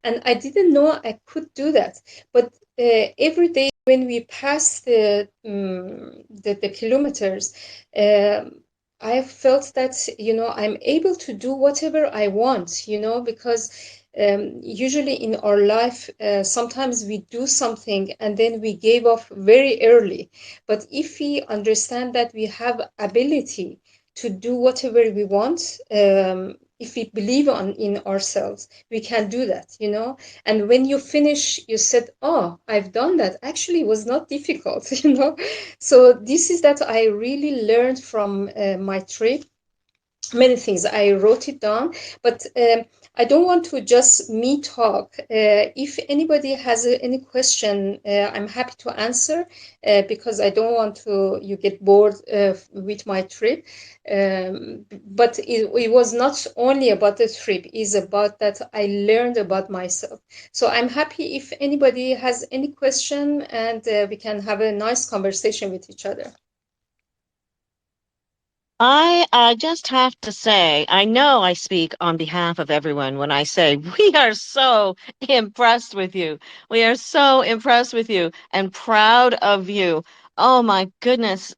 and I didn't know I could do that. But every day when we pass the kilometers, um, I felt that, I'm able to do whatever I want, because usually in our life, sometimes we do something and then we gave up very early. But if we understand that we have ability to do whatever we want, if we believe in ourselves, we can do that, and when you finish, you said, oh, I've done that. Actually, it was not difficult. So this is that I really learned from my trip. Many things I wrote it down, but I don't want to just me talk. If anybody has any question, I'm happy to answer, because I don't want to you get bored with my trip. But it was not only about the trip, it's about that I learned about myself. So I'm happy if anybody has any question, and we can have a nice conversation with each other. I just have to say, I know I speak on behalf of everyone when I say we are so impressed with you. We are so impressed with you and proud of you. Oh my goodness.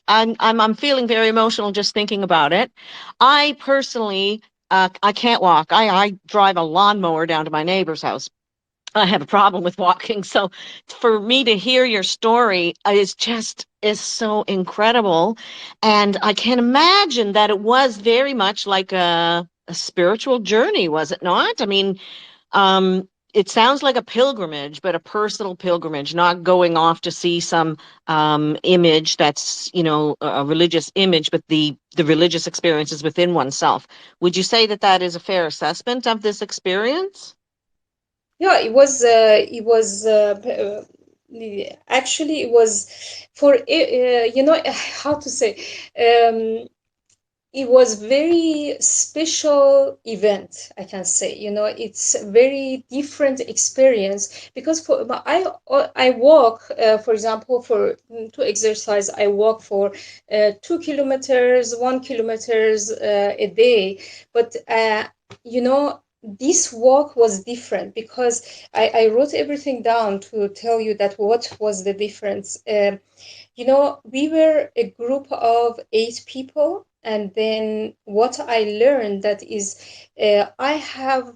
I'm feeling very emotional just thinking about it. I personally, I can't walk. I drive a lawnmower down to my neighbor's house. I have a problem with walking. So for me to hear your story is so incredible. And I can imagine that it was very much like a spiritual journey, was it not? I mean, it sounds like a pilgrimage, but a personal pilgrimage, not going off to see some image that's, a religious image, but the religious experiences within oneself. Would you say that that is a fair assessment of this experience? Yeah, actually it was for how to say, um, it was very special event, I can say. It's a very different experience, because I walk, for example, for to exercise, I walk for 2 kilometers, 1 kilometers a day. But this walk was different, because I wrote everything down to tell you that what was the difference. We were a group of 8 people, and then what I learned that is, I have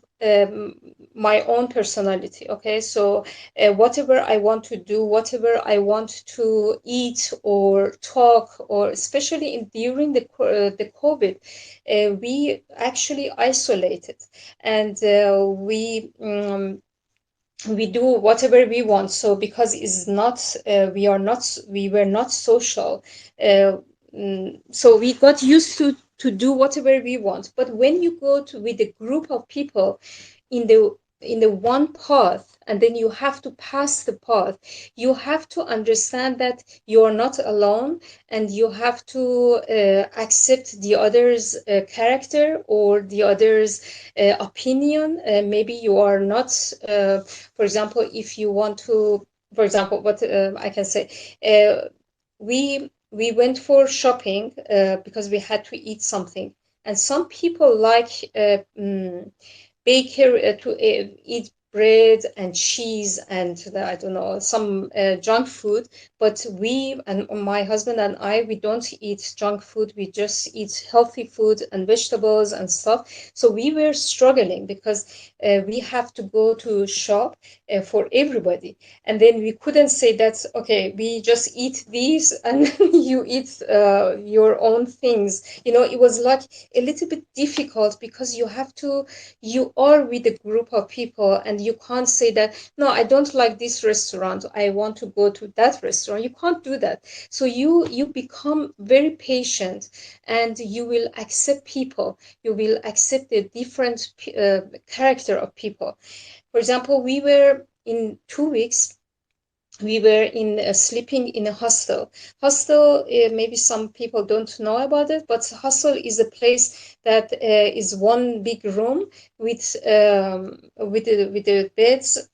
my own personality. Okay, so whatever I want to do, whatever I want to eat or talk, or especially during the COVID, we actually isolated, and we do whatever we want. So because it's not we were not social, uh, so we got used to do whatever we want. But when you go to with a group of people in the one path, and then you have to pass the path, you have to understand that you're not alone, and you have to accept the other's character, or the other's opinion. Maybe you are not, for example, if you want to, for example, what I can say, we went for shopping, because we had to eat something, and some people like baker to eat bread and cheese, and I don't know, some junk food. But we, and my husband and I, we don't eat junk food. We just eat healthy food and vegetables and stuff. So we were struggling, because we have to go to shop for everybody, and then we couldn't say that, okay, we just eat these and you eat your own things. It was like a little bit difficult, because you are with a group of people, and you can't say that, no, I don't like this restaurant, I want to go to that restaurant. You can't do that. So you become very patient, and you will accept people. You will accept the different character of people. For example, we were in 2 weeks, we were in sleeping in a hostel. Hostel, maybe some people don't know about it, but hostel is a place that is one big room with the beds.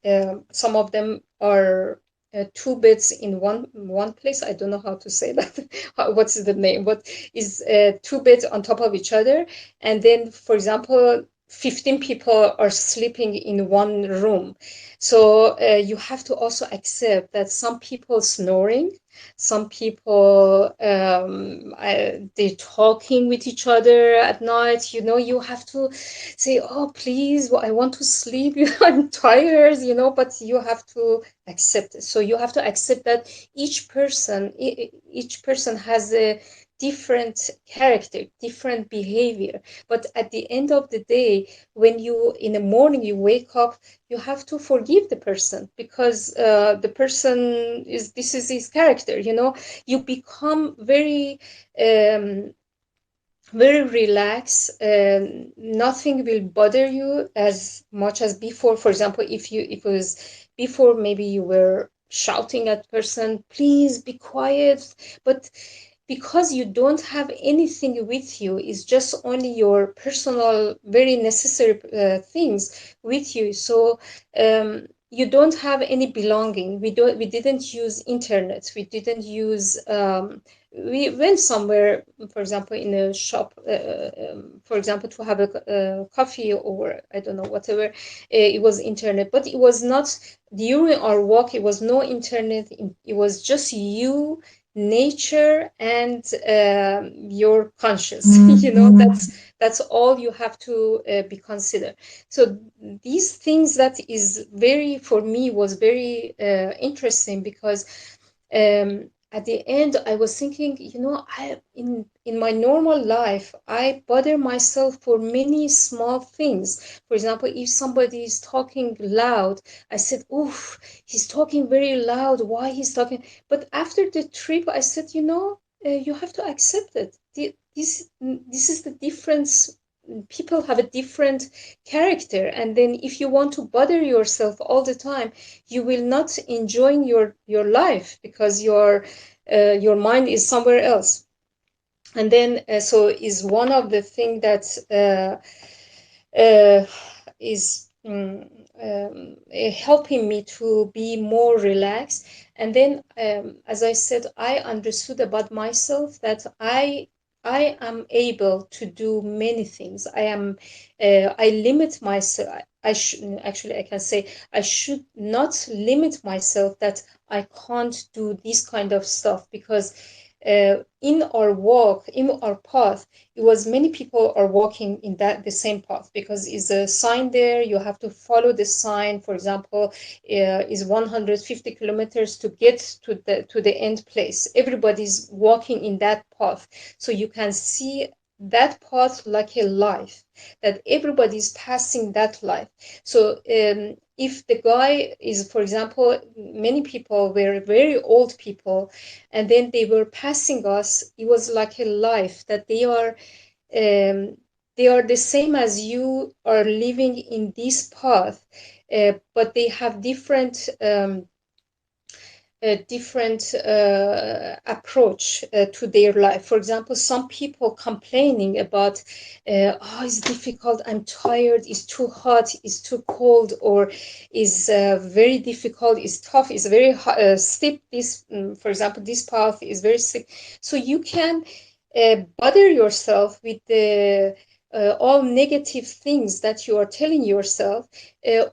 Some of them are two beds in one place. I don't know how to say that. What's the name? But is two beds on top of each other, and then, for example, 15 people are sleeping in one room. So you have to also accept that some people snoring, some people they're talking with each other at night. You have to say, oh, please, I want to sleep. I'm tired, but you have to accept it. So you have to accept that each person has a different character, different behavior. But at the end of the day, when you in the morning you wake up, you have to forgive the person, because the person is this is his character. You become um, very relaxed. Nothing will bother you as much as before. For example, if it was before, maybe you were shouting at person, please be quiet. But because you don't have anything with you, it's just only your personal very necessary things with you. So you don't have any belonging. We didn't use internet, we didn't use we went somewhere, for example, in a shop, for example, to have a coffee, or I don't know, whatever. It was internet, but it was not during our walk. It was no internet. It was just you, nature, and your conscious. That's all you have to be considered. So these things, that is very, for me, was very interesting, because at the end I was thinking, I in my normal life I bother myself for many small things. For example, if somebody is talking loud, I said, oof, he's talking very loud, why he's talking. But after the trip I said, you have to accept it. This is the difference. People have a different character, and then if you want to bother yourself all the time, you will not enjoy your life, because your mind is somewhere else. And then so is one of the thing that uh, is helping me to be more relaxed. And then, as I said, I understood about myself that I am able to do many things. I limit myself. Actually, I can say I should not limit myself, that I can't do this kind of stuff, because in our walk, in our path, it was many people are walking in that the same path, because is a sign there. You have to follow the sign. For example, is 150 kilometers to get to the end place. Everybody's walking in that path, so you can see that path like a life, that everybody's passing that life. So if the guy is, for example, many people were very old people, and then they were passing us, it was like a life, that um, they are the same as you are living in this path, but they have different approach to their life. For example, some people complaining about, oh, it's difficult, I'm tired, it's too hot, it's too cold, or is very difficult, it's tough, it's very steep. For example, this path is very steep. So you can bother yourself with the all negative things that you are telling yourself,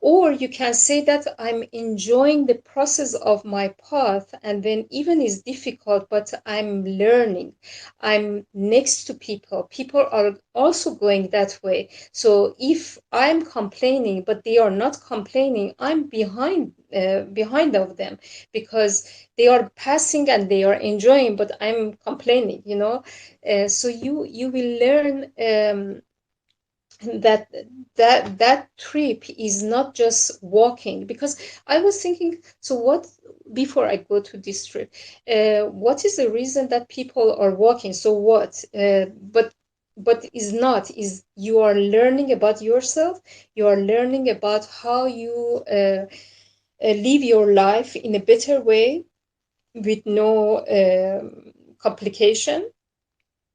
or you can say that I'm enjoying the process of my path, and then even is difficult, but I'm learning. I'm next to people. People are also going that way. So if I'm complaining, but they are not complaining, I'm behind of them, because they are passing and they are enjoying, but I'm complaining. So you will learn. That that trip is not just walking, because I was thinking, so what, before I go to this trip, what is the reason that people are walking? So what, but is not, is you are learning about yourself, you are learning about how you live your life in a better way, with no complication.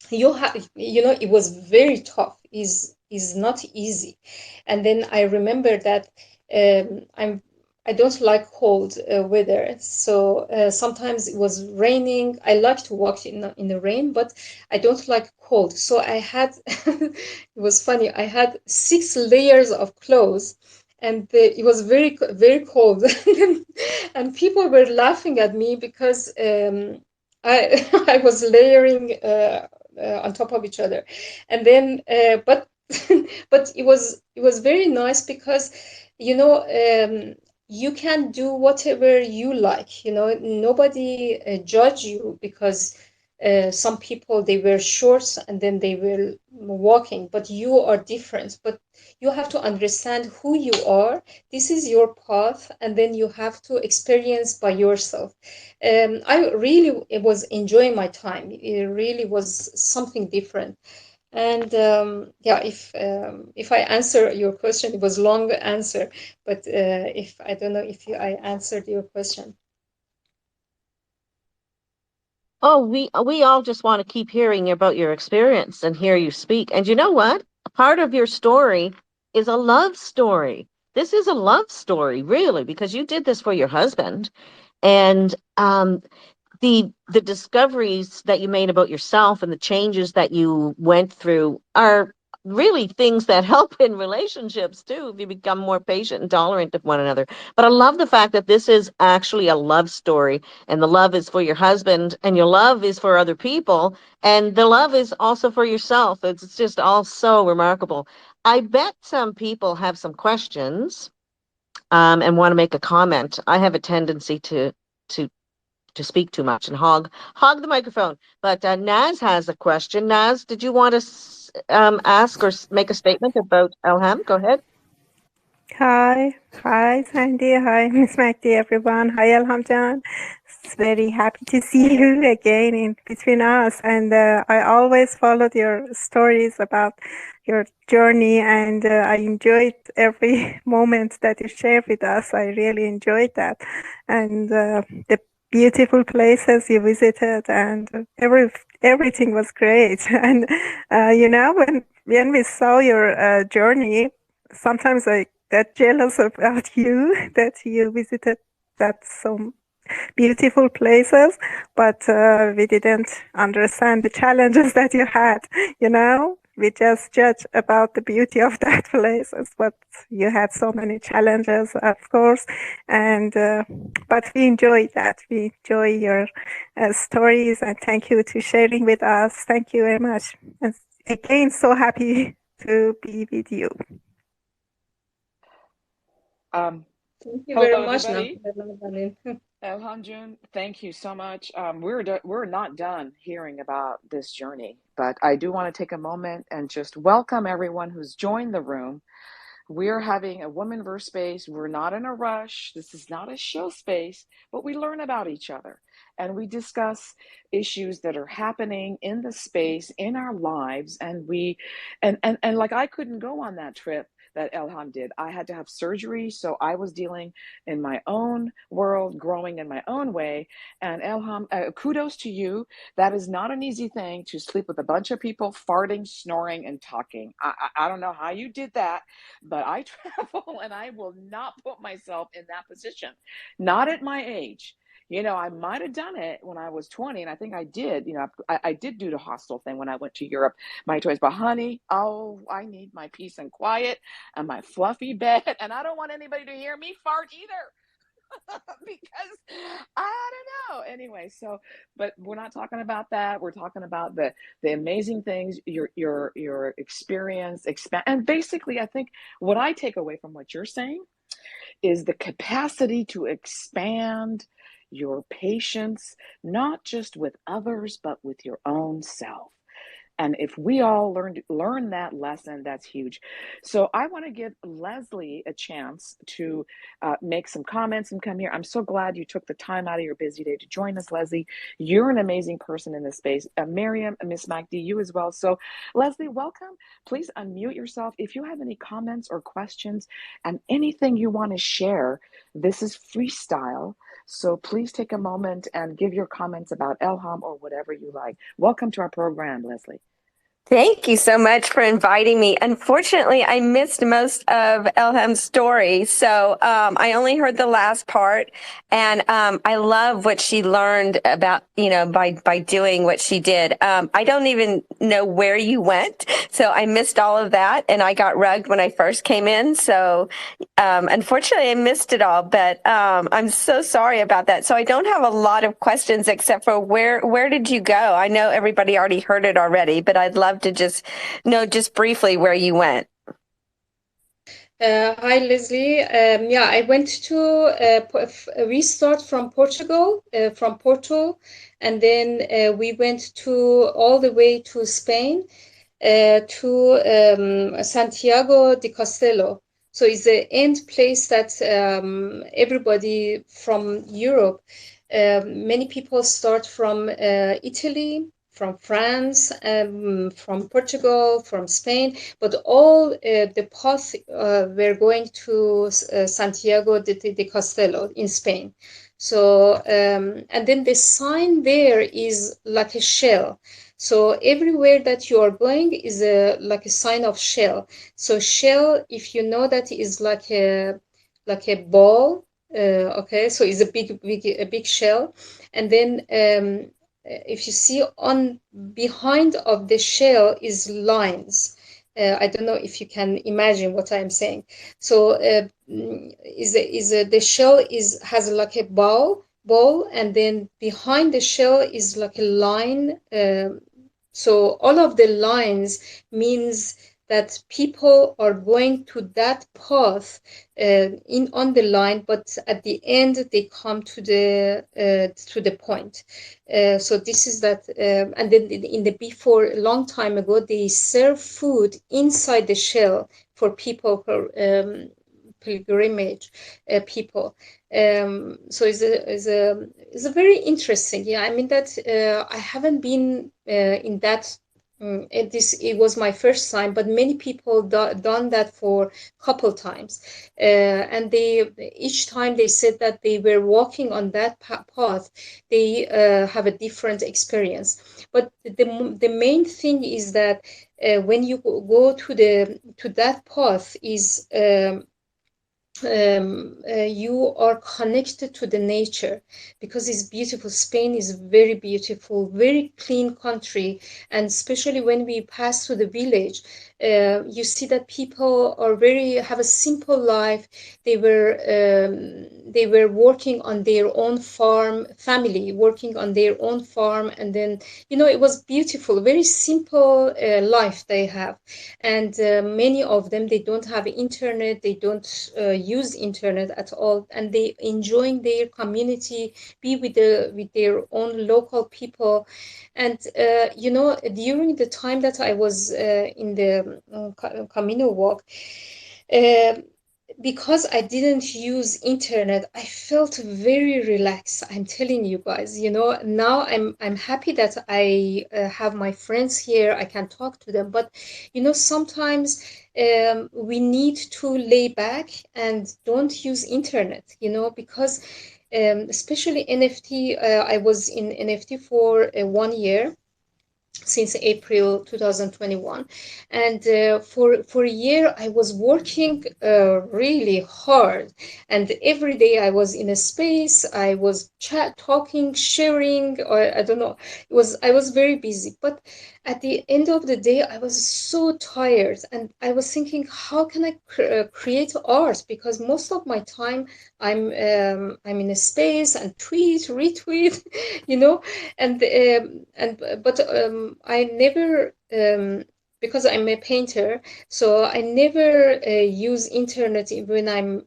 It was very tough, is not easy. And then I remember that I'm I don't like cold weather. So sometimes it was raining. I like to walk in the rain, but I don't like cold. So I had, it was funny. I had 6 layers of clothes, and it was very cold, and people were laughing at me because I I was layering on top of each other, and then but but it was very nice because you know you can do whatever you like. Nobody judge you because some people they wear shorts and then they were walking, but you are different. But you have to understand who you are. This is your path, and then you have to experience by yourself. I really was enjoying my time. It really was something different. And yeah, if I answer your question, it was long answer, but if I don't know if I answered your question. Oh, we all just want to keep hearing about your experience and hear you speak. And you know what? A part of your story is a love story. This is a love story, really, because you did this for your husband. And the discoveries that you made about yourself and the changes that you went through are really things that help in relationships too if you become more patient and tolerant of one another. But I love the fact that this is actually a love story, and the love is for your husband and your love is for other people, and the love is also for yourself. It's just all so remarkable. I bet some people have some questions, and want to make a comment. I have a tendency to to speak too much and hog the microphone. But Naz has a question. Naz, did you want to ask or make a statement about Elham? Go ahead. Hi, Sandy. Hi, Miss Macdi, everyone. Hi, Alhamjan. It's very happy to see Hi. you again in between us. And I always followed your stories about your journey, and I enjoyed every moment that you shared with us. I really enjoyed that, and the beautiful places you visited, and everything was great. And when we saw your journey, sometimes I get jealous about you that you visited that so beautiful places, but we didn't understand the challenges that you had. We just judge about the beauty of that places, but you had so many challenges, of course, and but we enjoy that. We enjoy your stories, and thank you to sharing with us. Thank you very much. And again, so happy to be with you. Um, Thank you very Hello, much, everybody. Nazanin. Elhamjun, thank you so much. We're not done hearing about this journey, but I do want to take a moment and just welcome everyone who's joined the room. We're having a WOMENverse space. We're not in a rush. This is not a show space, but we learn about each other and we discuss issues that are happening in the space in our lives. And and like I couldn't go on that trip that Elham did. I had to have surgery, so I was dealing in my own world, growing in my own way. And Elham, kudos to you. That is not an easy thing to sleep with a bunch of people farting, snoring, and talking. I don't know how you did that, but I travel and I will not put myself in that position. Not at my age. I might have done it when I was 20, and I think I did. I did do the hostel thing when I went to Europe, my choice. But honey, oh, I need my peace and quiet and my fluffy bed, and I don't want anybody to hear me fart either. Because I don't know. Anyway, but we're not talking about that. We're talking about the amazing things your experience expand. And basically, I think what I take away from what you're saying is the capacity to expand your patience, not just with others, but with your own self. And if we all learn that lesson, that's huge. So I want to give Leslie a chance to make some comments and come here. I'm so glad you took the time out of your busy day to join us, Leslie. You're an amazing person in this space. Miriam, Miss Magdi, you as well. So Leslie, welcome. Please unmute yourself. If you have any comments or questions and anything you want to share, this is freestyle. So please take a moment and give your comments about Elham or whatever you like. Welcome to our program, Leslie. Thank you so much for inviting me. Unfortunately, I missed most of Elham's story, so I only heard the last part. And I love what she learned about, by doing what she did. I don't even know where you went, so I missed all of that. And I got rugged when I first came in, so unfortunately, I missed it all. But I'm so sorry about that. So I don't have a lot of questions except for where did you go? I know everybody already heard it already, but I'd love to just know just briefly where you went. Hi, Leslie. Yeah, I went to we start from Portugal, from Porto, and then we went to all the way to Spain, to Santiago de Castelo. So it's the end place that everybody from Europe, many people start from Italy, from France, from Portugal, from Spain, but all the path were going to Santiago de Castelo in Spain. So, and then the sign there is like a shell. So everywhere that you are going is like a sign of shell. So shell, if you know that, is like a ball. Okay, so it's a big shell, and then if you see on behind of the shell is lines. I don't know if you can imagine what I'm saying. So the shell is has like a ball, and then behind the shell is like a line. So all of the lines means that people are going to that path in on the line, but at the end they come to the point. So this is that, and then in the before a long time ago they serve food inside the shell for people for pilgrimage people. So it's a very interesting. Yeah, I mean that I haven't been in that. It was my first time, but many people done that for couple times, and they each time they said that they were walking on that path, they have a different experience. But the main thing is that when you go to that path is you are connected to the nature because it's beautiful. Spain is very beautiful, very clean country, and especially when we pass to the village, you see that people are very have a simple life. They were working on their own farm, family working on their own farm, and then it was beautiful, very simple life they have. And many of them, they don't have internet, they don't use internet at all, and they enjoying their community, be with their own local people. And during the time that I was in the Camino walk, uh, because I didn't use internet, I felt very relaxed. I'm telling you guys, now I'm happy that I have my friends here. I can talk to them, but sometimes we need to lay back and don't use internet, because especially NFT. I was in NFT for 1 year, since April 2021, and for a year I was working really hard, and every day I was in a space, I was talking, sharing, or I don't know, I was very busy. But at the end of the day I was so tired, and I was thinking, how can I create art? Because most of my time I'm in a space and tweet, retweet, you know but I never, because I'm a painter, so I never use internet when I'm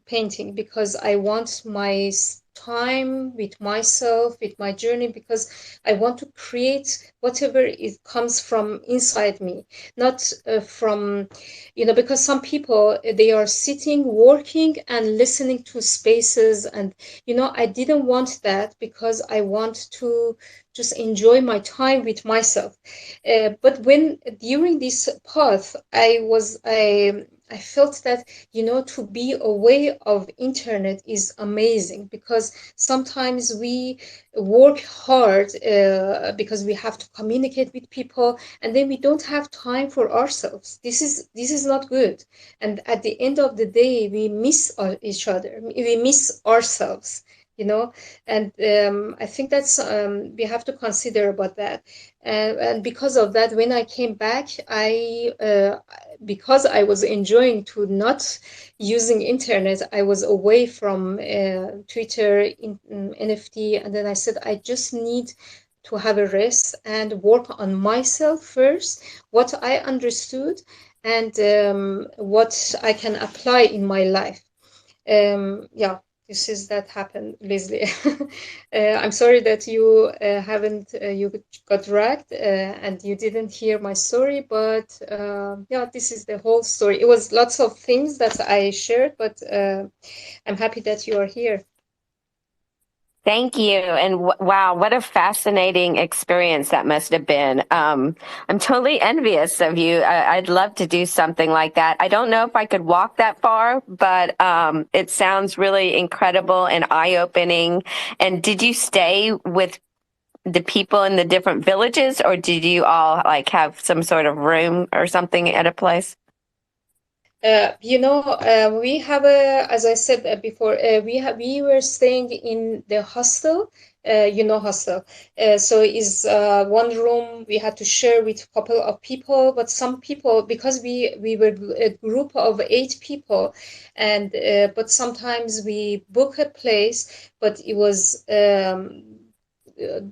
painting, because I want my time with myself, with my journey, because I want to create whatever it comes from inside me, not from, because some people, they are sitting, working, and listening to spaces, and I didn't want that, because I want to just enjoy my time with myself. But when during this path, I felt that, to be away of internet is amazing, because sometimes we work hard because we have to communicate with people, and then we don't have time for ourselves. This is not good, and at the end of the day we miss each other, we miss ourselves, and I think that's we have to consider about that. And because of that, when I came back, because I was enjoying to not using internet, I was away from Twitter, NFT, and then I said I just need to have a rest and work on myself first, what I understood, and what I can apply in my life. Yeah, this is that happened, Leslie. I'm sorry that you haven't you got dragged and you didn't hear my story, but yeah, this is the whole story. It was lots of things that I shared, but I'm happy that you are here. Thank you. And wow, what a fascinating experience that must have been. I'm totally envious of you. I'd love to do something like that. I don't know if I could walk that far, but it sounds really incredible and eye-opening. And did you stay with the people in the different villages, or did you all like have some sort of room or something at a place? We have as I said before, we were staying in the hostel, hostel. So is one room we had to share with a couple of people, but some people, because we were a group of 8 people, and but sometimes we book a place, but it was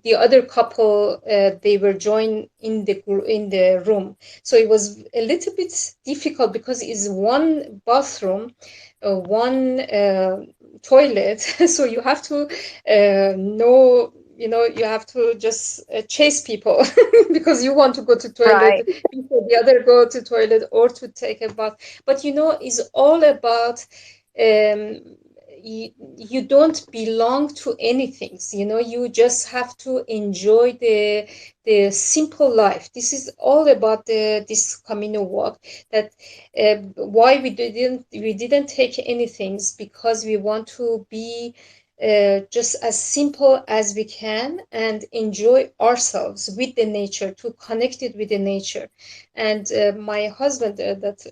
the other couple, they were joined in the room, so it was a little bit difficult because it's one bathroom, one toilet. So you have to know, you have to just chase people because you want to go to Right. toilet before the other go to toilet or to take a bath. But it's all about um, you don't belong to anything. You just have to enjoy the simple life. This is all about this Camino walk. That why we didn't take anything, because we want to be just as simple as we can and enjoy ourselves with the nature, to connect it with the nature. And my husband, that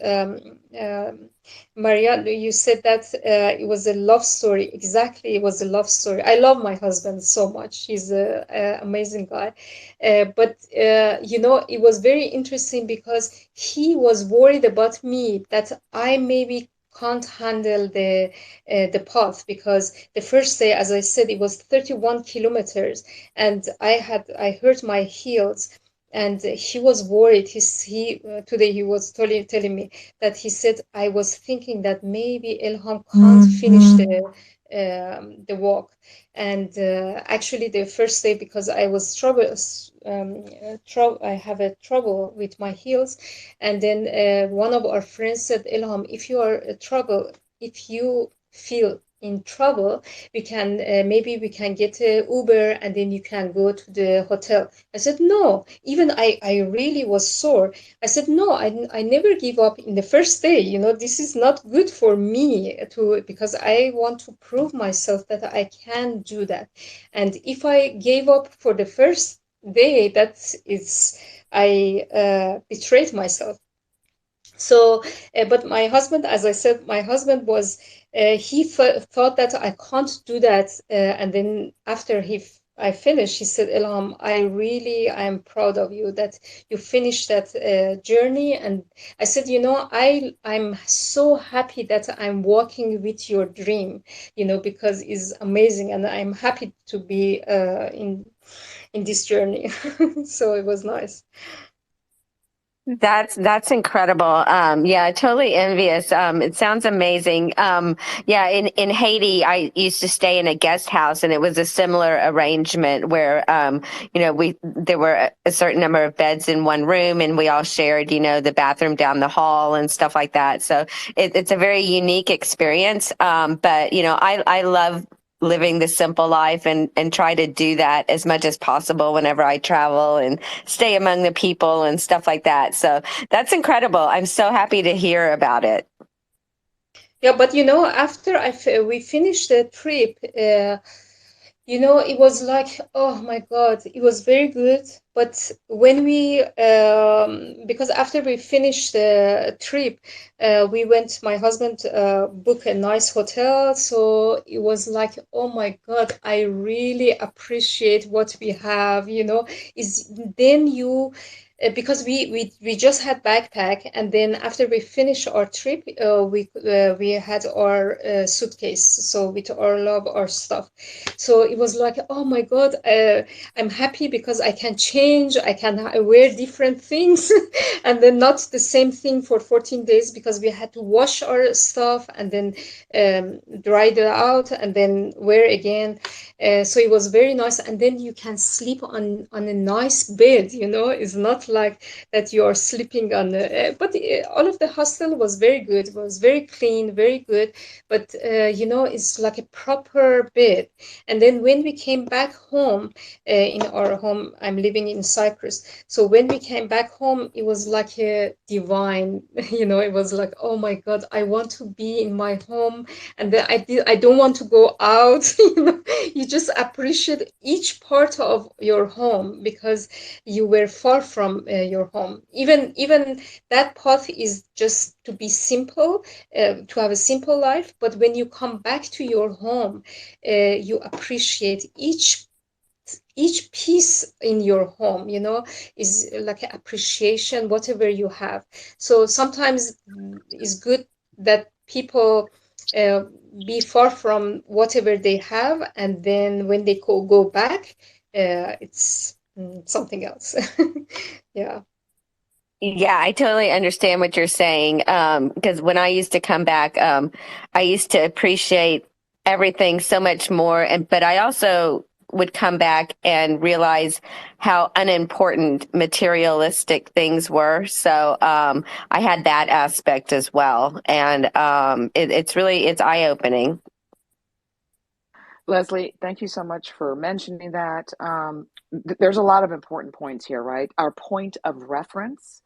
Maria, you said that it was a love story. Exactly, it was a love story. I love my husband so much. He's a amazing guy. But it was very interesting because he was worried about me, that I maybe can't handle the path, because the first day, as I said, it was 31 kilometers, and I hurt my heels, and he was worried. He Today he was telling me that he said, I was thinking that maybe Ilham can't finish the walk. And actually, the first day, because I was I have a trouble with my heels, and then one of our friends said, Ilham, if you are if you feel in trouble, maybe we can get a Uber, and then you can go to the hotel. I said, no. Even I really was sore. I said, no, I never give up in the first day. This is not good for me, because I want to prove myself that I can do that. And if I gave up for the first day, I betrayed myself. So, but my husband, as I said, my husband was, he thought that I can't do that. And then after I finished, he said, Ilham, I'm proud of you that you finished that journey. And I said, I'm so happy that I'm walking with your dream, because it's amazing. And I'm happy to be in this journey. So it was nice. That's incredible. Yeah, totally envious. It sounds amazing. Yeah, in Haiti, I used to stay in a guest house, and it was a similar arrangement where, there were a certain number of beds in one room, and we all shared, the bathroom down the hall and stuff like that. So it's a very unique experience. But I love living the simple life and try to do that as much as possible whenever I travel and stay among the people and stuff like that. So that's incredible. I'm so happy to hear about it. Yeah, but after we finished the trip, it was like, oh my God, it was very good. But when because after we finished the trip, we went, my husband booked a nice hotel. So it was like, oh my God, I really appreciate what we have, is then because we just had backpack, and then after we finished our trip, we had our suitcase, so with all of our stuff. So it was like, oh my God, I'm happy because I can change, I can wear different things, and then not the same thing for 14 days, because we had to wash our stuff and then dry it out and then wear again. So it was very nice, and then you can sleep on a nice bed. It's not like that you are sleeping on but all of the hostel was very good, was very clean, very good. But it's like a proper bed. And then when we came back home, in our home, I'm living in Cyprus. So when we came back home, it was like a divine, it was like, oh my God, I want to be in my home. And then I don't want to go out. You just appreciate each part of your home because you were far from your home. Even that path is just to be simple, to have a simple life. But when you come back to your home, you appreciate each piece in your home, is like an appreciation, whatever you have. So sometimes it's good that people uh, be far from whatever they have, and then when they go back, it's something else. Yeah. Yeah, I totally understand what you're saying. Because when I used to come back, I used to appreciate everything so much more. But I also would come back and realize how unimportant materialistic things were. So, I had that aspect as well. And, it's eye opening. Leslie, thank you so much for mentioning that. There's a lot of important points here, right? Our point of reference.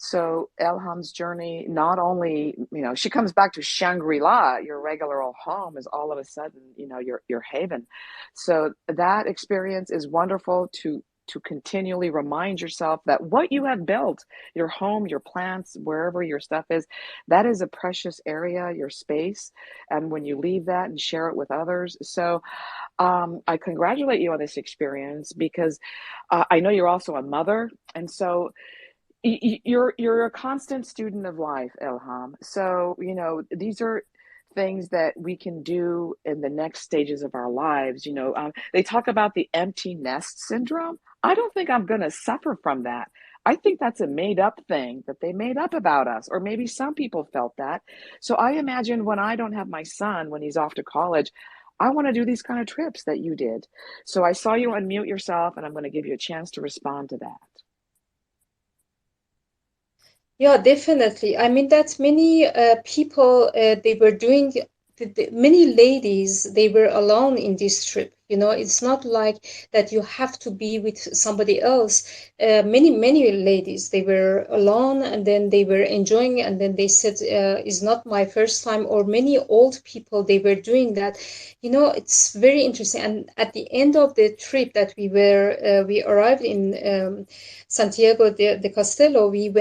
So Elham's journey, not only, she comes back to Shangri-La, your regular old home, is all of a sudden, your haven. So that experience is wonderful to continually remind yourself that what you have built, your home, your plants, wherever your stuff is, that is a precious area, your space. And when you leave that and share it with others. So I congratulate you on this experience because I know you're also a mother. And so you're a constant student of life, Elham. So, these are things that we can do in the next stages of our lives. They talk about the empty nest syndrome. I don't think I'm going to suffer from that. I think that's a made up thing that they made up about us, or maybe some people felt that. So I imagine when I don't have my son, when he's off to college, I want to do these kind of trips that you did. So I saw you unmute yourself, and I'm going to give you a chance to respond to that. Yeah, definitely. I mean, that many people, they were doing, many ladies, they were alone in this trip. It's not like that you have to be with somebody else. Many ladies, they were alone, and then they were enjoying, and then they said, it's not my first time. Or many old people, they were doing that. It's very interesting. And at the end of the trip that we arrived in Santiago de Castello, we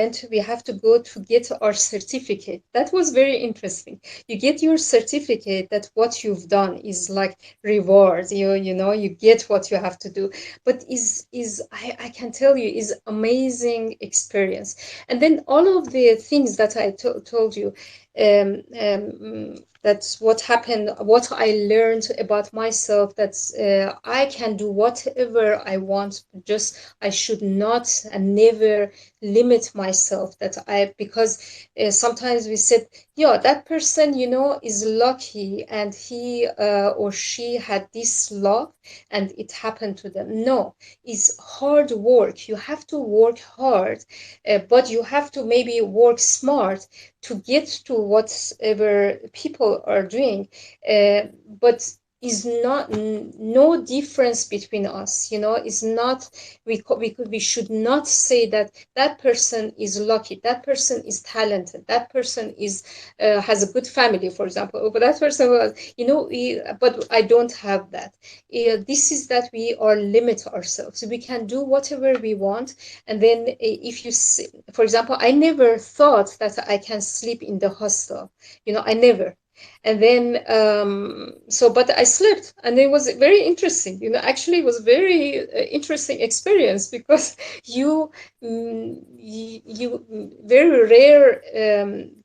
have to go to get our certificate. That was very interesting. You get your certificate that what you've done is like reward. You get what you have to do. But I can tell you, is amazing experience. And then all of the things that I told you, that's what happened, what I learned about myself, that's I can do whatever I want. Just I should not and never limit myself, that I because sometimes we said, yeah, that person, is lucky, and he or she had this luck and it happened to them. No, it's hard work. You have to work hard, but you have to maybe work smart to get to whatever people are doing. But is not no difference between us, you know. It's not, we should not say that that person is lucky, that person is talented, that person is has a good family, for example, but that person was, you know, but I don't have that. This is that we are limit ourselves. We can do whatever we want. And then if you see, for example, I never thought that I can sleep in the hostel, you know, I never. And then so but I slept, and it was very interesting, you know. Actually, it was very interesting experience, because you very rare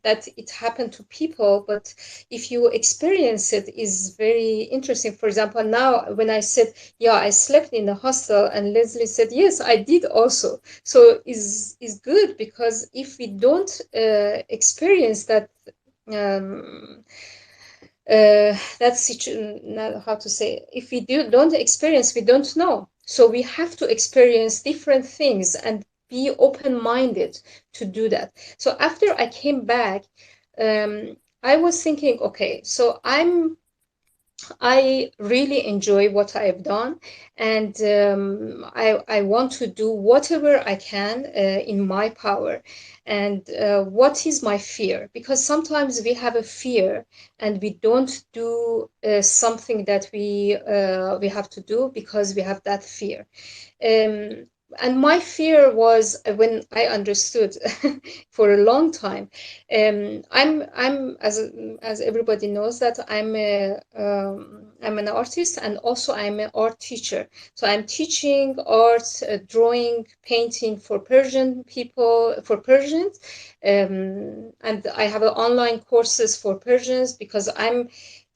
that it happened to people, but if you experience it, is very interesting. For example, now when I said, yeah, I slept in the hostel, and Leslie said, yes, I did also. So is good, because if we don't experience that, um, that's how to say, if we don't experience, we don't know. So we have to experience different things and be open-minded to do that. So after I came back, I was thinking, okay, so I really enjoy what I've done, and I want to do whatever I can in my power. And what is my fear? Because sometimes we have a fear, and we don't do something that we have to do because we have that fear. Um, and my fear was when I understood for a long time. I'm as everybody knows that I'm an artist, and also I'm an art teacher. So I'm teaching art, drawing, painting for Persian people, for Persians, and I have online courses for Persians, because I'm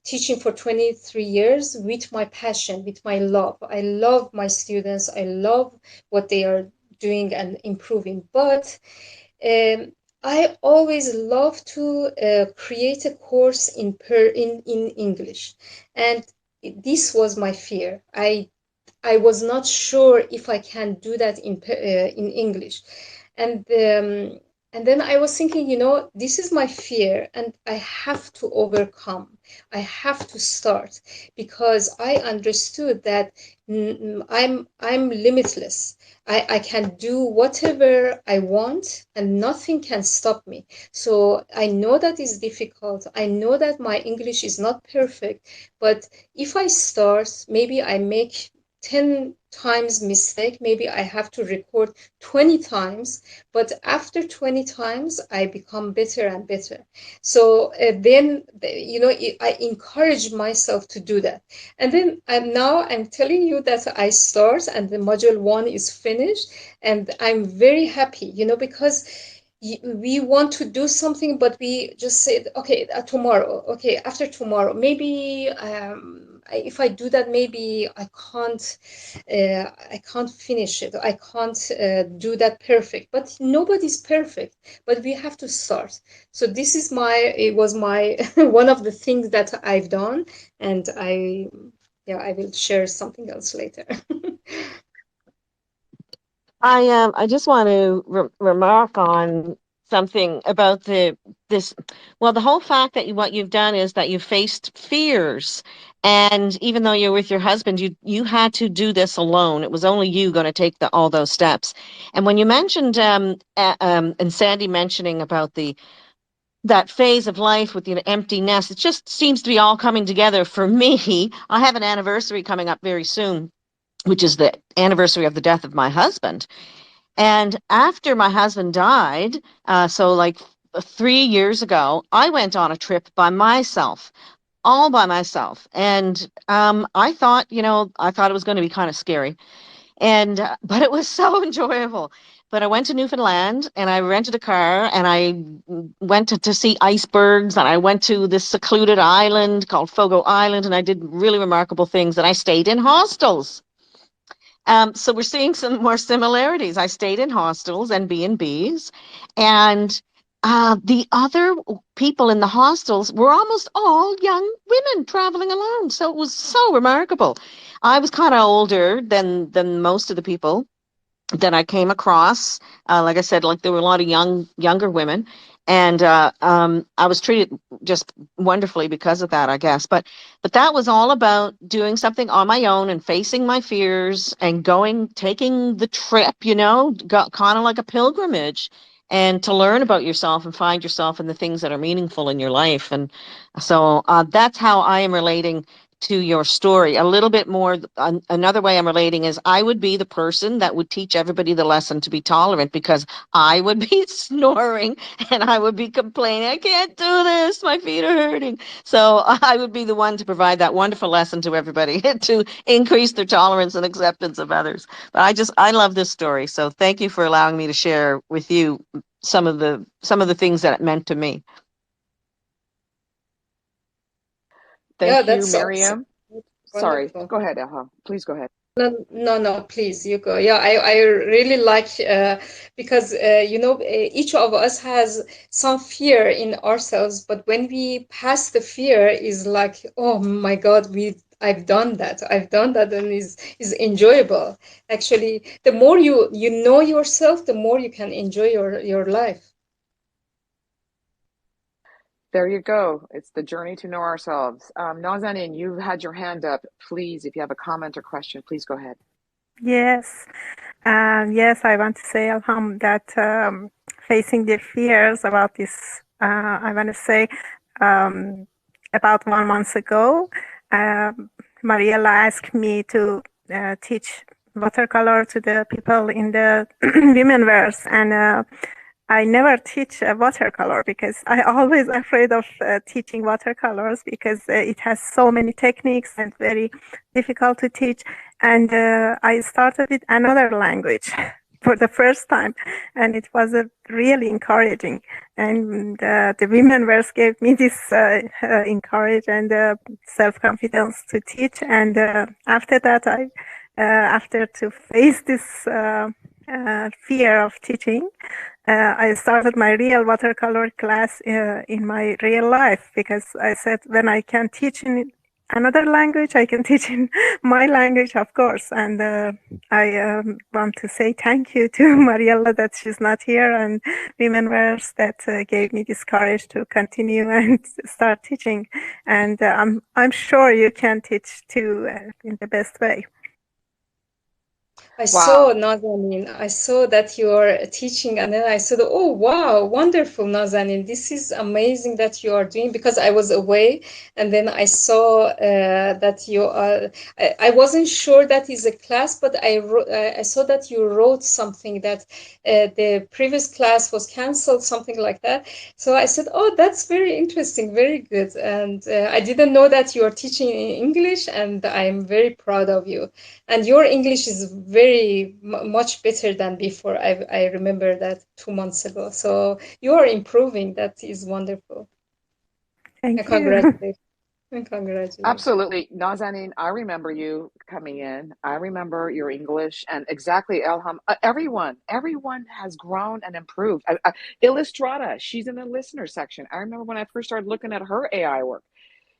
teaching for 23 years with my passion, with my love. I love my students. I love what they are doing and improving. But um, I always love to create a course in English, and this was my fear. I was not sure if I can do that in English, and and then I was thinking, you know, this is my fear, and I have to overcome. I have to start, because I understood that I'm limitless. I can do whatever I want, and nothing can stop me. So I know that is difficult. I know that my English is not perfect, but if I start, maybe I make 10 times mistake, maybe I have to record 20 times, but after 20 times I become better and better. So then, you know, I encourage myself to do that. And then I'm telling you that I start, and the module 1 is finished, and I'm very happy, you know, because we want to do something, but we just say, okay, tomorrow, okay, after tomorrow, maybe if I do that, maybe I can't finish it. I can't do that perfect. But nobody's perfect. But we have to start. So this is it was my one of the things that I've done, and I will share something else later. I just want to remark on something about this. Well, the whole fact that what you've done is that you faced fears, and even though you're with your husband, you had to do this alone. It was only you going to take all those steps. And when you mentioned and Sandy mentioning about the that phase of life with the empty nest, it just seems to be all coming together for me. I have an anniversary coming up very soon, which is the anniversary of the death of my husband. And after my husband died, so like 3 years ago, I went on a trip by myself, all by myself. And I thought, I thought it was going to be kind of scary. And but it was so enjoyable. But I went to Newfoundland and I rented a car and I went to see icebergs and I went to this secluded island called Fogo Island and I did really remarkable things and I stayed in hostels. So we're seeing some more similarities. I stayed in hostels and B&Bs, and the other people in the hostels were almost all young women traveling alone. So it was so remarkable. I was kind of older than most of the people that I came across. Like I said, like there were a lot of younger women, And I was treated just wonderfully because of that, I guess. But that was all about doing something on my own and facing my fears and taking the trip, kind of like a pilgrimage, and to learn about yourself and find yourself in the things that are meaningful in your life. And so that's how I am relating to your story. A little bit more, another way I'm relating is I would be the person that would teach everybody the lesson to be tolerant, because I would be snoring and I would be complaining, I can't do this, my feet are hurting. So I would be the one to provide that wonderful lesson to everybody to increase their tolerance and acceptance of others. But I love this story. So thank you for allowing me to share with you some of the things that it meant to me. Yeah, Thank you, that's awesome. Miriam. Sorry, Wonderful. go ahead, Elham. Please go ahead. No, no, no, please, you go. Yeah, I really like because each of us has some fear in ourselves, but when we pass the fear, is like, oh my God, I've done that. I've done that, and is enjoyable. Actually, the more you know yourself, the more you can enjoy your life. There you go. It's the journey to know ourselves. Nazanin, you've had your hand up. Please, if you have a comment or question, please go ahead. Yes. Yes, I want to say, Alham, that facing the fears about this, I want to say about 1 month ago, Mariella asked me to teach watercolor to the people in the WOMENverse, and I never teach watercolor because I always afraid of teaching watercolors because it has so many techniques and very difficult to teach. And I started with another language for the first time, and it was really encouraging. And the WOMENverse gave me this encourage and self-confidence to teach. And after that, after to face this fear of teaching, I started my real watercolor class in my real life, because I said, when I can teach in another language, I can teach in my language, of course. And I want to say thank you to Mariella that she's not here, and WOMENverse that gave me this courage to continue and start teaching. And I'm sure you can teach too in the best way. I saw, Wow. Nazanin, I saw that you're teaching, and then I said, oh, wow, wonderful, Nazanin. This is amazing that you are doing, because I was away, and then I saw that you are, I wasn't sure that is a class, but I saw that you wrote something that the previous class was canceled, something like that. So I said, oh, that's very interesting, very good. And I didn't know that you are teaching in English, and I'm very proud of you. And your English is very much better than before. I remember that 2 months ago. So you are improving. That is wonderful. And Thank you. congratulations. And congratulations. Absolutely. Nazanin, I remember you coming in. I remember your English, and exactly, Elham. Everyone has grown and improved. Illustrata, she's in the listener section. I remember when I first started looking at her AI work.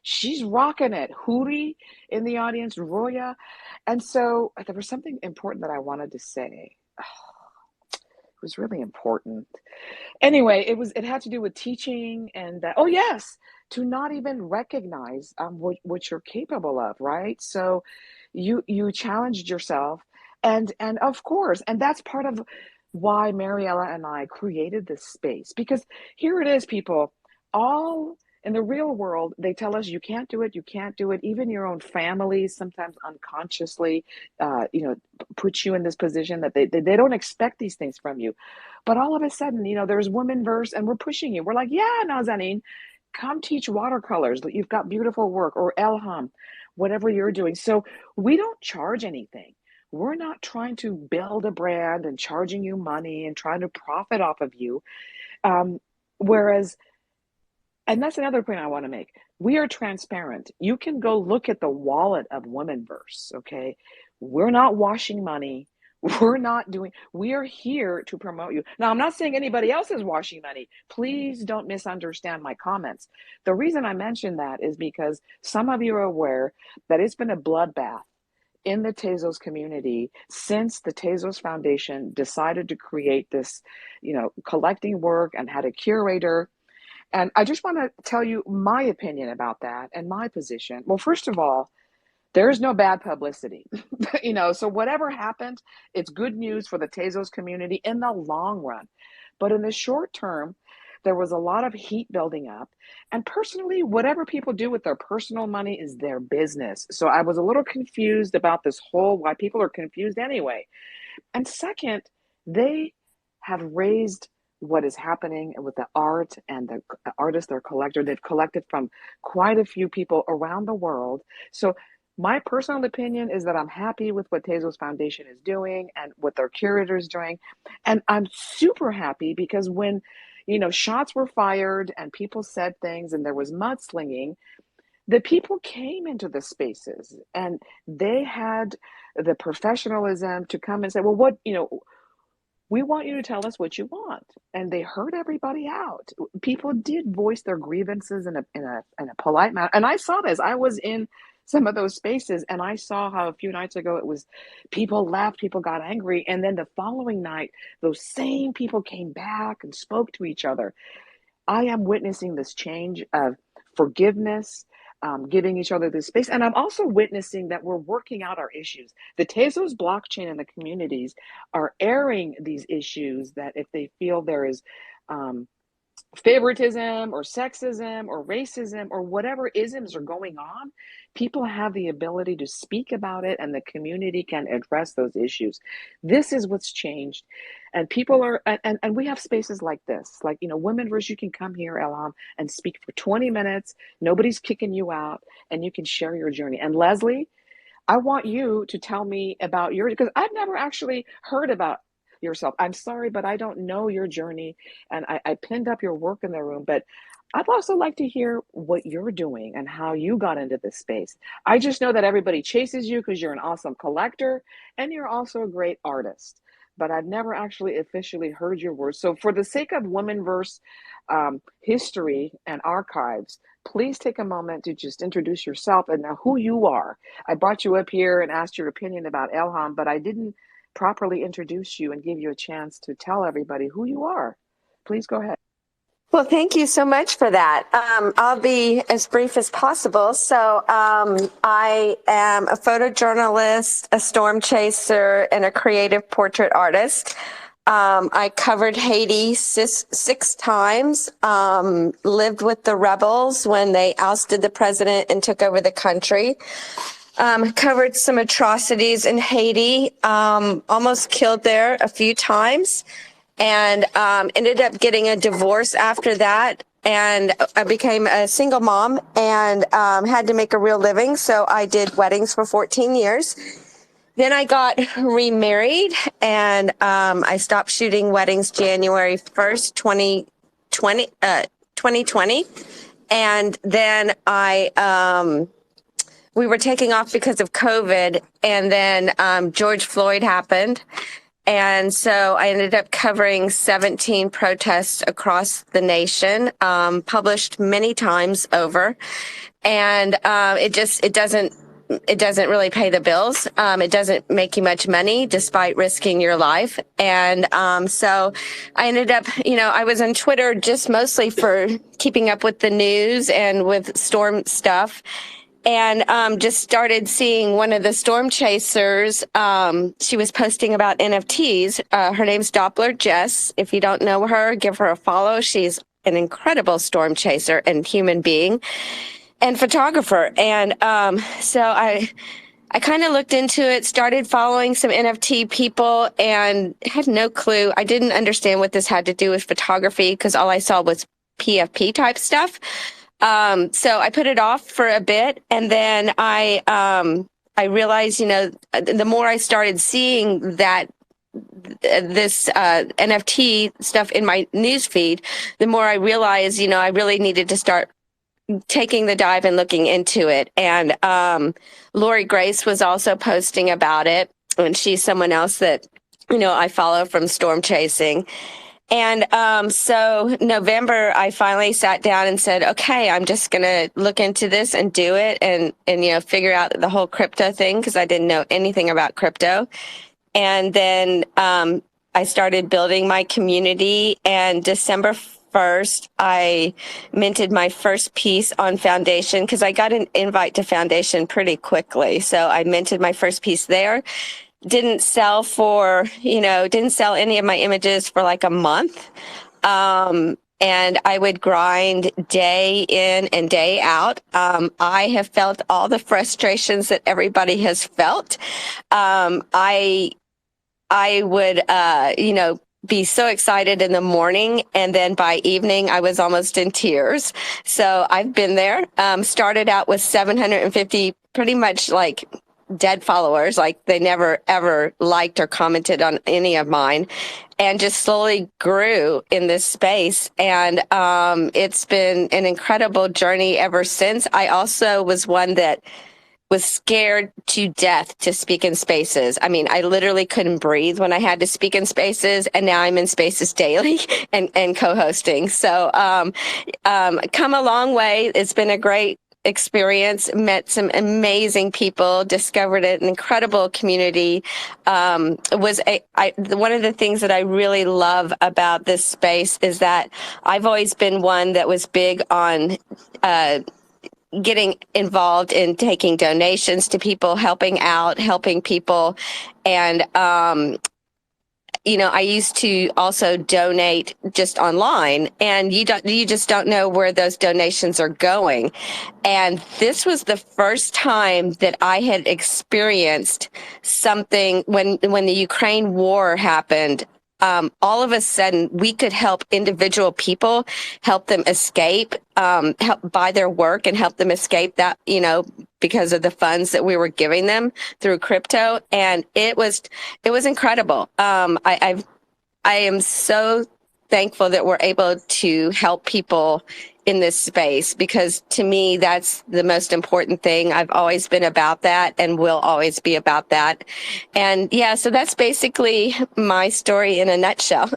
She's rocking it. Huri in the audience, Roya. And so there was something important that I wanted to say. It was really important. Anyway, it had to do with teaching, and that, oh yes, to not even recognize what you're capable of, right? So you challenged yourself, and of course, and that's part of why Mariella and I created this space, because here it is, people, all in the real world, they tell us you can't do it, you can't do it. Even your own families sometimes unconsciously put you in this position that they don't expect these things from you. But all of a sudden, there's WOMENverse, and we're pushing you. We're like, yeah, Nazanin, come teach watercolors. You've got beautiful work, or Elham, whatever you're doing. So we don't charge anything. We're not trying to build a brand and charging you money and trying to profit off of you. Whereas, and that's another point I want to make. We are transparent. You can go look at the wallet of WOMENverse, okay? We're not washing money. We are here to promote you. Now, I'm not saying anybody else is washing money. Please don't misunderstand my comments. The reason I mention that is because some of you are aware that it's been a bloodbath in the Tezos community since the Tezos Foundation decided to create this, collecting work and had a curator. And I just want to tell you my opinion about that and my position. Well, first of all, there's no bad publicity. So whatever happened, it's good news for the Tezos community in the long run. But in the short term, there was a lot of heat building up. And personally, whatever people do with their personal money is their business. So I was a little confused about this whole, why people are confused anyway. And second, they have raised what is happening with the art and the artists, their collector. They've collected from quite a few people around the world. So my personal opinion is that I'm happy with what Tezos Foundation is doing and what their curator is doing. And I'm super happy because when, shots were fired and people said things and there was mudslinging, the people came into the spaces and they had the professionalism to come and say, well, we want you to tell us what you want. And they heard everybody out. People did voice their grievances in a polite manner. And I saw this. I was in some of those spaces and I saw how a few nights ago it was people left, people got angry. And then the following night, those same people came back and spoke to each other. I am witnessing this change of forgiveness, giving each other this space. And I'm also witnessing that we're working out our issues. The Tezos blockchain and the communities are airing these issues that if they feel there is favoritism or sexism or racism or whatever isms are going on, people have the ability to speak about it and the community can address those issues. This is what's changed. And people are, and we have spaces like this, like, WOMENverse, you can come here, Elham, and speak for 20 minutes. Nobody's kicking you out and you can share your journey. And Leslie, I want you to tell me about because I've never actually heard about yourself. I'm sorry, but I don't know your journey. And I pinned up your work in the room, but I'd also like to hear what you're doing and how you got into this space. I just know that everybody chases you because you're an awesome collector and you're also a great artist, but I've never actually officially heard your words. So for the sake of WOMENverse history and archives, please take a moment to just introduce yourself and know who you are. I brought you up here and asked your opinion about Elham, but I didn't properly introduce you and give you a chance to tell everybody who you are. Please go ahead. Well, thank you so much for that. I'll be as brief as possible. So I am a photojournalist, a storm chaser, and a creative portrait artist. I covered Haiti six times, lived with the rebels when they ousted the president and took over the country. Covered some atrocities in Haiti, almost killed there a few times, and ended up getting a divorce after that. And I became a single mom and had to make a real living. So I did weddings for 14 years. Then I got remarried and I stopped shooting weddings January 1st, 2020. And then we were taking off because of COVID, and then George Floyd happened. And so I ended up covering 17 protests across the nation, published many times over. And it doesn't really pay the bills. It doesn't make you much money despite risking your life. And so I ended up, I was on Twitter just mostly for keeping up with the news and with storm stuff. And just started seeing one of the storm chasers. She was posting about NFTs. Her name's Doppler Jess. If you don't know her, give her a follow. She's an incredible storm chaser and human being and photographer. And so I kind of looked into it, started following some NFT people and had no clue. I didn't understand what this had to do with photography because all I saw was PFP type stuff. So I put it off for a bit, and then I realized, the more I started seeing that this NFT stuff in my news feed, the more I realized, I really needed to start taking the dive and looking into it. And Lori Grace was also posting about it, and she's someone else that I follow from storm chasing. And so November, I finally sat down and said, okay, I'm just going to look into this and do it and, you know, figure out the whole crypto thing because I didn't know anything about crypto. And then I started building my community, and December 1st, I minted my first piece on Foundation because I got an invite to Foundation pretty quickly. So I minted my first piece there. Didn't sell for, you know, didn't sell any of my images for like a month. And I would grind day in and day out. I have felt all the frustrations that everybody has felt. I would, you know, be so excited in the morning, and then by evening I was almost in tears. So I've been there. Started out with 750, pretty much like dead followers, like they never ever liked or commented on any of mine, and just slowly grew in this space. And it's been an incredible journey ever since. I also was one that was scared to death to speak in spaces. I mean, I literally couldn't breathe when I had to speak in spaces, and now I'm in spaces daily and co-hosting. So come a long way. It's been a great experience, met some amazing people, discovered an incredible community. One of the things that I really love about this space is that I've always been one that was big on getting involved in taking donations to people, helping out, helping people. And, you know, I used to also donate just online, and you just don't know where those donations are going. And this was the first time that I had experienced something when the Ukraine war happened. All of a sudden, we could help individual people, help them escape, help buy their work and help them escape that, you know, because of the funds that we were giving them through crypto. And it was incredible. I am so thankful that we're able to help people in this space, because to me, that's the most important thing. I've always been about that and will always be about that. And yeah, so that's basically my story in a nutshell.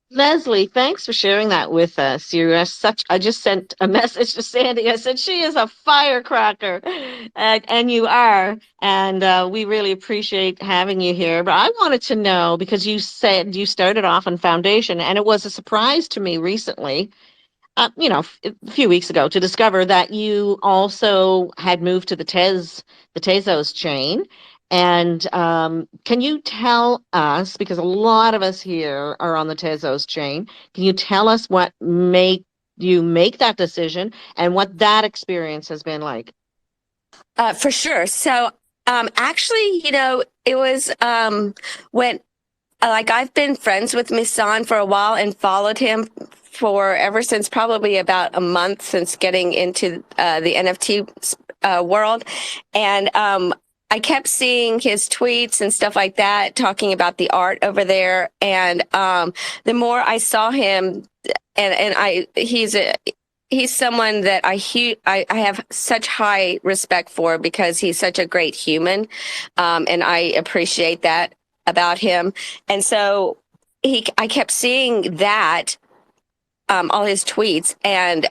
Leslie, thanks for sharing that with us. You are such. I just sent a message to Sandy. I said she is a firecracker, and you are. And we really appreciate having you here. But I wanted to know, because you said you started off on Foundation, and it was a surprise to me recently, you know, a few weeks ago, to discover that you also had moved to the Tezos chain. And can you tell us, because a lot of us here are on the Tezos chain, can you tell us what made you make that decision and what that experience has been like? For sure. So actually, you know, it was when like I've been friends with Misan for a while and followed him for ever since probably about a month since getting into the NFT world. And I kept seeing his tweets and stuff like that, talking about the art over there. And the more I saw him, he's someone that I have such high respect for, because he's such a great human. And I appreciate that about him. And so I kept seeing that, all his tweets, and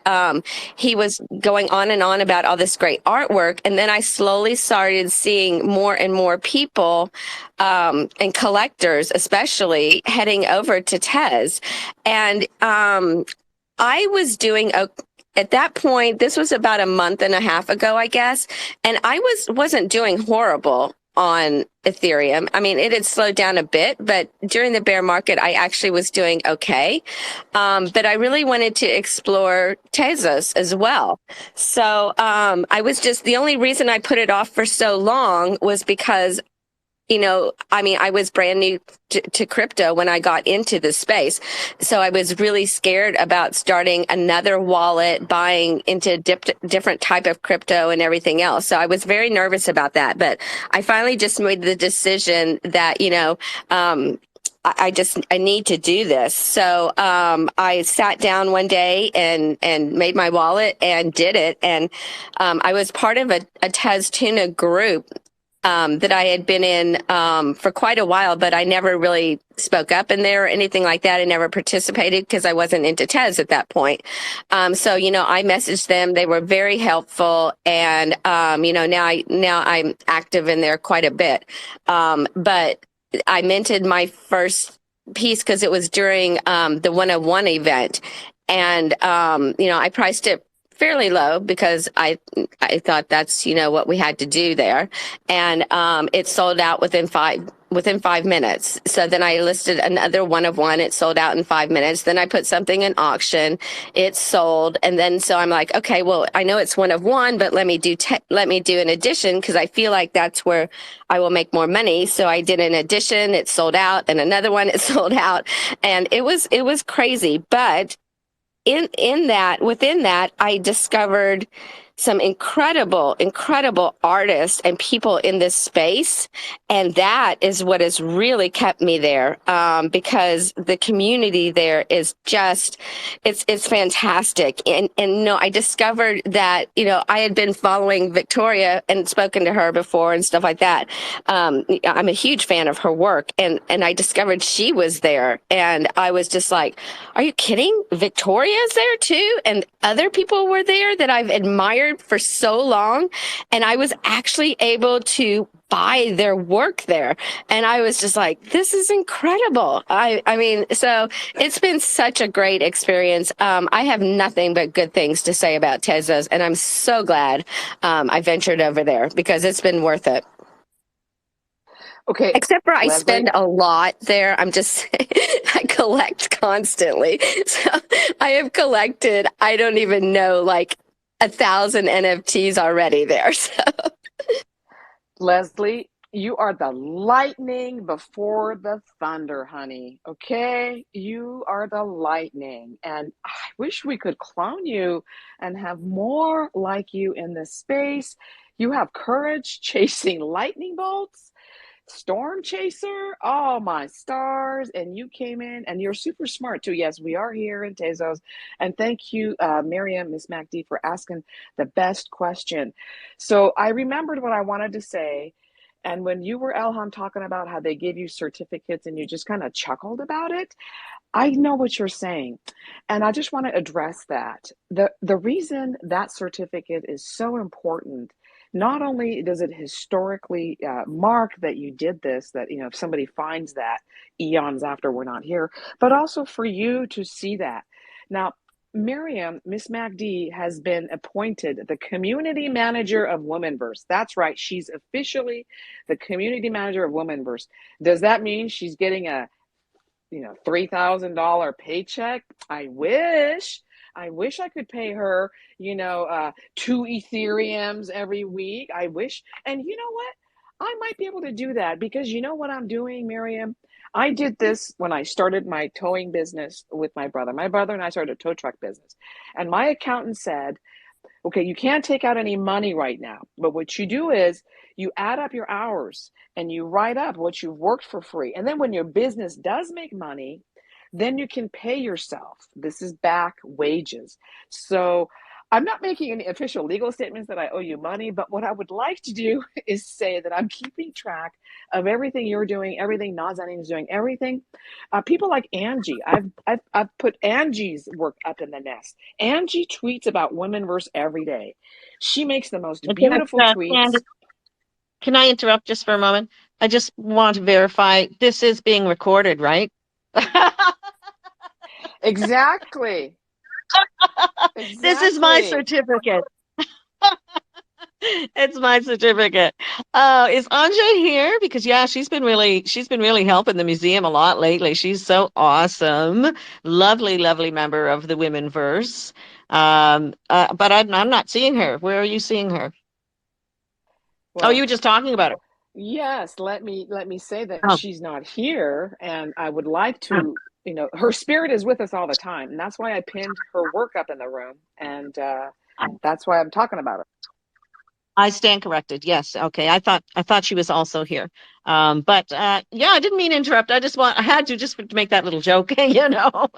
he was going on and on about all this great artwork. And then I slowly started seeing more and more people, and collectors especially, heading over to Tez. And I was doing at that point, this was about a month and a half ago, I guess, and I wasn't doing horrible on Ethereum. I mean, it had slowed down a bit, but during the bear market, I actually was doing okay. But I really wanted to explore Tezos as well. So I was just, the only reason I put it off for so long was because, you know, I mean, I was brand new to crypto when I got into the space. So I was really scared about starting another wallet, buying into different type of crypto and everything else. So I was very nervous about that. But I finally just made the decision that, you know, I need to do this. So I sat down one day and made my wallet and did it. And I was part of a Tez Tuna group that I had been in for quite a while, but I never really spoke up in there or anything like that. I never participated because I wasn't into TES at that point. So, I messaged them. They were very helpful. And, now I'm active in there quite a bit. But I minted my first piece because it was during the 101 event. And, I priced it fairly low because I thought that's what we had to do there, and it sold out within 5 minutes. So then I listed another 101. It sold out in 5 minutes. Then I put something in auction. It sold, and then so I'm like, okay, well, I know it's 101, but let me do an edition because I feel like that's where I will make more money. So I did an edition. It sold out, and another one it sold out, and it was crazy, but within that, I discovered some incredible artists and people in this space. And that is what has really kept me there, because the community there is just, it's fantastic. And no, I discovered that, I had been following Victoria and spoken to her before and stuff like that. I'm a huge fan of her work, and I discovered she was there. And I was just like, are you kidding? Victoria's there too? And other people were there that I've admired for so long, and I was actually able to buy their work there, and I was just like, this is incredible. I mean, so it's been such a great experience. I have nothing but good things to say about Tezos, and I'm so glad I ventured over there because it's been worth it. Okay, except for I Leslie? spend a lot there. I'm just I collect constantly. So I have collected, I don't even know, like 1,000 NFTs already there. So Leslie, you are the lightning before the thunder, honey. Okay? You are the lightning. And I wish we could clone you and have more like you in this space. You have courage chasing lightning bolts. Storm chaser, oh my stars. And you came in and you're super smart too. Yes, we are here in Tezos. And thank you, Miriam, Miss MacD, for asking the best question. So I remembered what I wanted to say. And when you were, Elham, talking about how they give you certificates and you just kind of chuckled about it, I know what you're saying. And I just want to address that. The reason that certificate is so important, not only does it historically mark that you did this, that, if somebody finds that eons after we're not here, but also for you to see that. Now, Miriam, Miss MacD, has been appointed the community manager of WOMENverse. That's right. She's officially the community manager of WOMENverse. Does that mean she's getting a $3,000 paycheck? I wish. I wish I could pay her, 2 Ethereums every week. I wish. And you know what? I might be able to do that because you know what I'm doing, Miriam? I did this when I started my towing business with my brother. My brother and I started a tow truck business. And my accountant said, okay, you can't take out any money right now, but what you do is you add up your hours and you write up what you've worked for free. And then when your business does make money, then you can pay yourself. This is back wages. So I'm not making any official legal statements that I owe you money, but what I would like to do is say that I'm keeping track of everything you're doing, everything Nazanin is doing, everything. People like Angie, I've put Angie's work up in the nest. Angie tweets about WOMENverse every day. She makes the most beautiful tweets. Candy, can I interrupt just for a moment? I just want to verify this is being recorded, right? Exactly. This is my certificate. It's my certificate. Is Anja here? Because yeah, she's been really helping the museum a lot lately. She's so awesome. Lovely, lovely member of the WOMENverse. But I'm not seeing her. Where are you seeing her? Well, you were just talking about her. Yes, let me say that she's not here, and I would like to, her spirit is with us all the time, and that's why I pinned her work up in the room, and that's why I'm talking about her. I stand corrected. Yes. Okay. I thought she was also here. But yeah, I didn't mean to interrupt. I had to just to make that little joke, you know.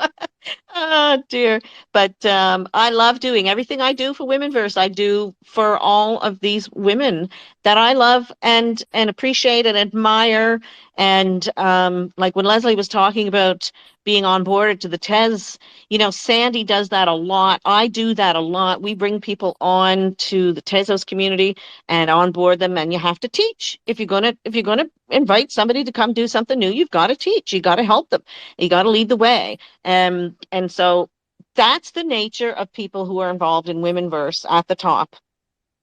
Oh dear. But I love doing everything I do for WOMENverse. I do for all of these women that I love and appreciate and admire. And like when Leslie was talking about being onboarded to the TES, you know, Sandy does that a lot. I do that a lot. We bring people on to the TESOS community and onboard them, and you have to teach. If you're gonna invite somebody to come do something new, you've got to teach. You got to help them. You got to lead the way. And so that's the nature of people who are involved in WOMENverse at the top.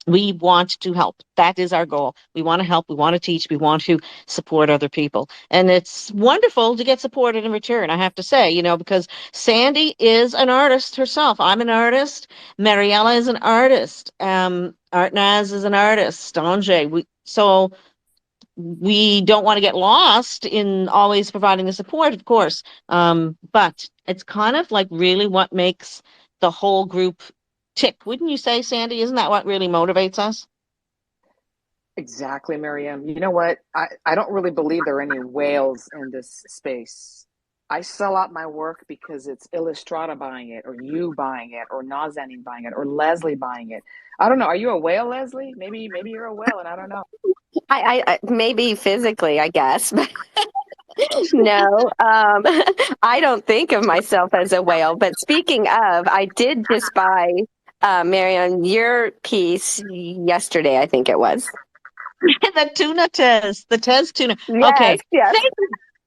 We want to help. That is our goal. We want to help. We want to teach. We want to support other people. And it's wonderful to get supported in return, I have to say, you know, because Sandy is an artist herself. I'm an artist. Mariella is an artist. Artnaz is an artist. Ange. So we don't want to get lost in always providing the support, of course. But it's kind of like really what makes the whole group tick, wouldn't you say, Sandy? Isn't that what really motivates us? Exactly, Miriam. You know what? I don't really believe there are any whales in this space. I sell out my work because it's Illustrata buying it, or you buying it, or Nazanin buying it, or Leslie buying it. I don't know. Are you a whale, Leslie? Maybe you're a whale, and I don't know. I maybe physically, I guess, but no, I don't think of myself as a whale. But speaking of, I did just buy, Marion, your piece yesterday, I think it was. The tuna test, the test tuna. Yes, Okay. yes.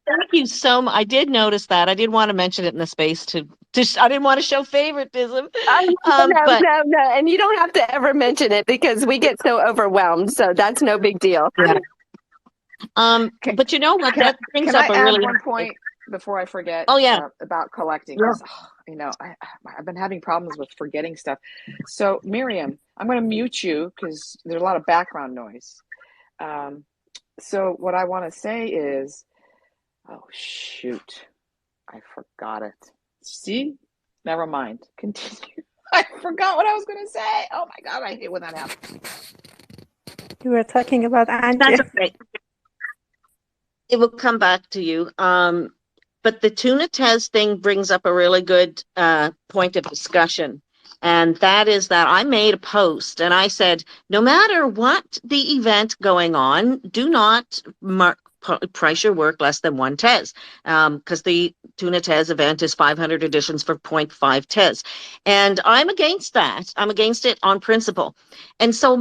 Thank you so much. I did notice that. I did want to mention it in the space I didn't want to show favoritism. But No. And you don't have to ever mention it because we get so overwhelmed. So that's no big deal. yeah. Can, But you know what? can I, That brings can I up a add really one point before I forget Oh yeah. about collecting? Yeah. Because you know, I've been having problems with forgetting stuff. So, Miriam, I'm going to mute you because there's a lot of background noise. So, what I want to say is, oh shoot, I forgot it. See, never mind. Continue. I forgot what I was going to say. Oh my God, I hate when that happens. You were talking about Angie. That's okay. It will come back to you. But the tuna test thing brings up a really good point of discussion. And that is that I made a post and I said, no matter what the event going on, do not price your work less than one TES, because the tuna TES event is 500 editions for 0.5 TES. And I'm against that. I'm against it on principle. And so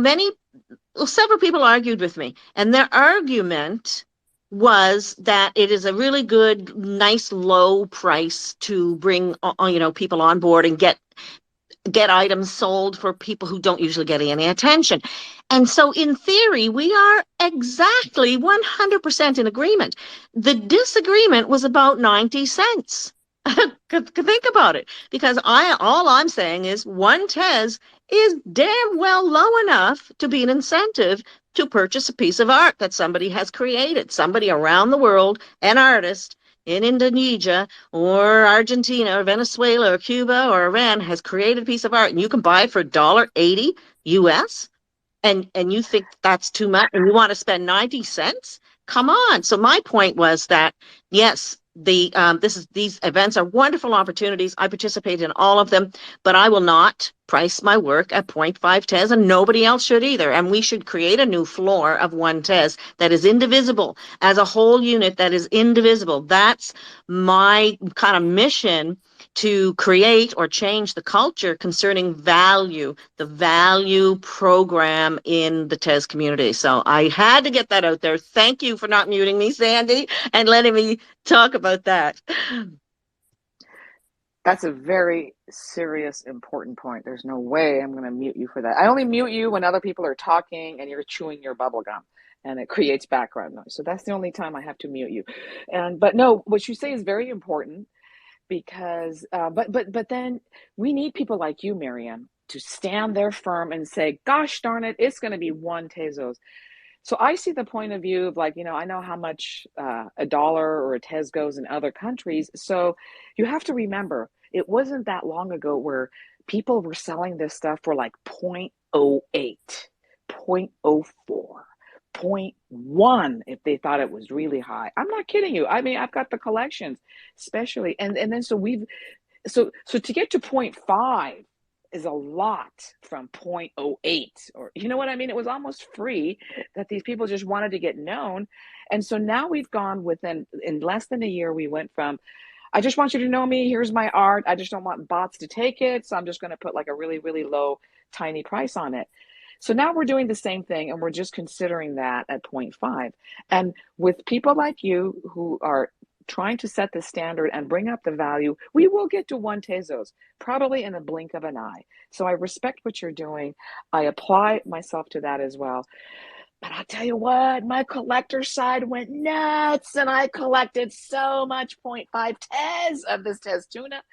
several people argued with me, and their argument was that it is a really good, nice, low price to bring, people on board and get items sold for people who don't usually get any attention. And so in theory, we are exactly 100% in agreement. The disagreement was about 90 cents. Think about it, because all I'm saying is one TES is damn well low enough to be an incentive to purchase a piece of art that somebody has created, somebody around the world, an artist in Indonesia or Argentina or Venezuela or Cuba or Iran has created a piece of art, and you can buy it for $1.80 US, and you think that's too much and you want to spend 90 cents? Come on. So my point was that yes, these events are wonderful opportunities. I participate in all of them, but I will not price my work at 0.5 TES, and nobody else should either. And we should create a new floor of one TES that is indivisible, as a whole unit that is indivisible. That's my kind of mission, to create or change the culture concerning value, the value program in the TES community. So I had to get that out there. Thank you for not muting me, Sandy, and letting me talk about that. That's a very serious, important point. There's no way I'm going to mute you for that. I only mute you when other people are talking and you're chewing your bubble gum and it creates background noise. So that's the only time I have to mute you. But no, what you say is very important, because but then we need people like you, Miriam, to stand there firm and say, gosh darn it, it's going to be one Tezos. So I see the point of view of, like, I know how much a dollar or a TES goes in other countries. So you have to remember, it wasn't that long ago where people were selling this stuff for like 0.08, 0.04, 0.1 if they thought it was really high. I'm not kidding you. I mean, I've got the collections, especially, and then so to get to 0.5 is a lot from 0.08, or you know what I mean? It was almost free that these people just wanted to get known. And so now we've gone in less than a year, we went from, I just want you to know me, here's my art, I just don't want bots to take it, so I'm just going to put like a really, really low, tiny price on it. So now we're doing the same thing, and we're just considering that at 0.5. And with people like you who are trying to set the standard and bring up the value, we will get to 1 Tezos, probably in a blink of an eye. So I respect what you're doing. I apply myself to that as well. But I'll tell you what, my collector side went nuts, and I collected so much 0.5 Tez of this Tez tuna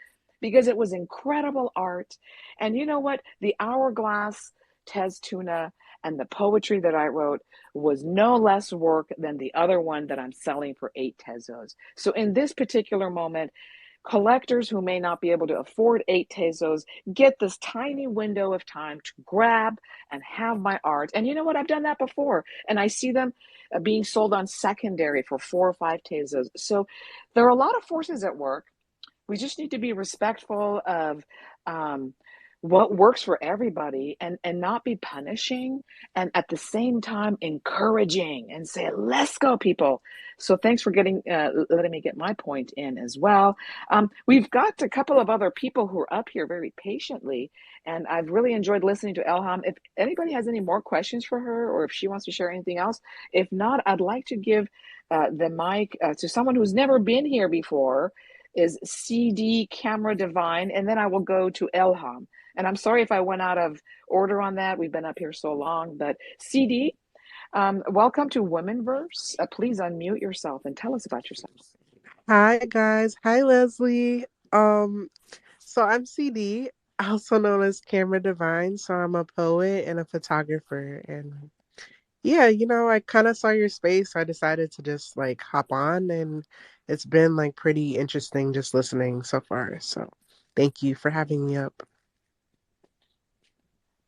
because it was incredible art. And you know what? The hourglass Tez tuna and the poetry that I wrote was no less work than the other one that I'm selling for 8 Tezos. So in this particular moment, collectors who may not be able to afford 8 Tezos get this tiny window of time to grab and have my art. And you know what? I've done that before. And I see them being sold on secondary for 4 or 5 Tezos. So there are a lot of forces at work. We just need to be respectful of um, what works for everybody, and not be punishing, and at the same time encouraging and say, let's go, people. So thanks for letting me get my point in as well. We've got a couple of other people who are up here very patiently, and I've really enjoyed listening to Elham. If anybody has any more questions for her, or if she wants to share anything else, if not, I'd like to give the mic to someone who's never been here before, is CD Camera Divine, and then I will go to Elham. And I'm sorry if I went out of order on that. We've been up here so long. But CD, welcome to WOMENverse. Please unmute yourself and tell us about yourself. Hi guys. Hi Leslie. So I'm CD, also known as Camera Divine. So I'm a poet and a photographer. And yeah, I kind of saw your space. So I decided to just like hop on, and it's been like pretty interesting just listening so far. So thank you for having me up.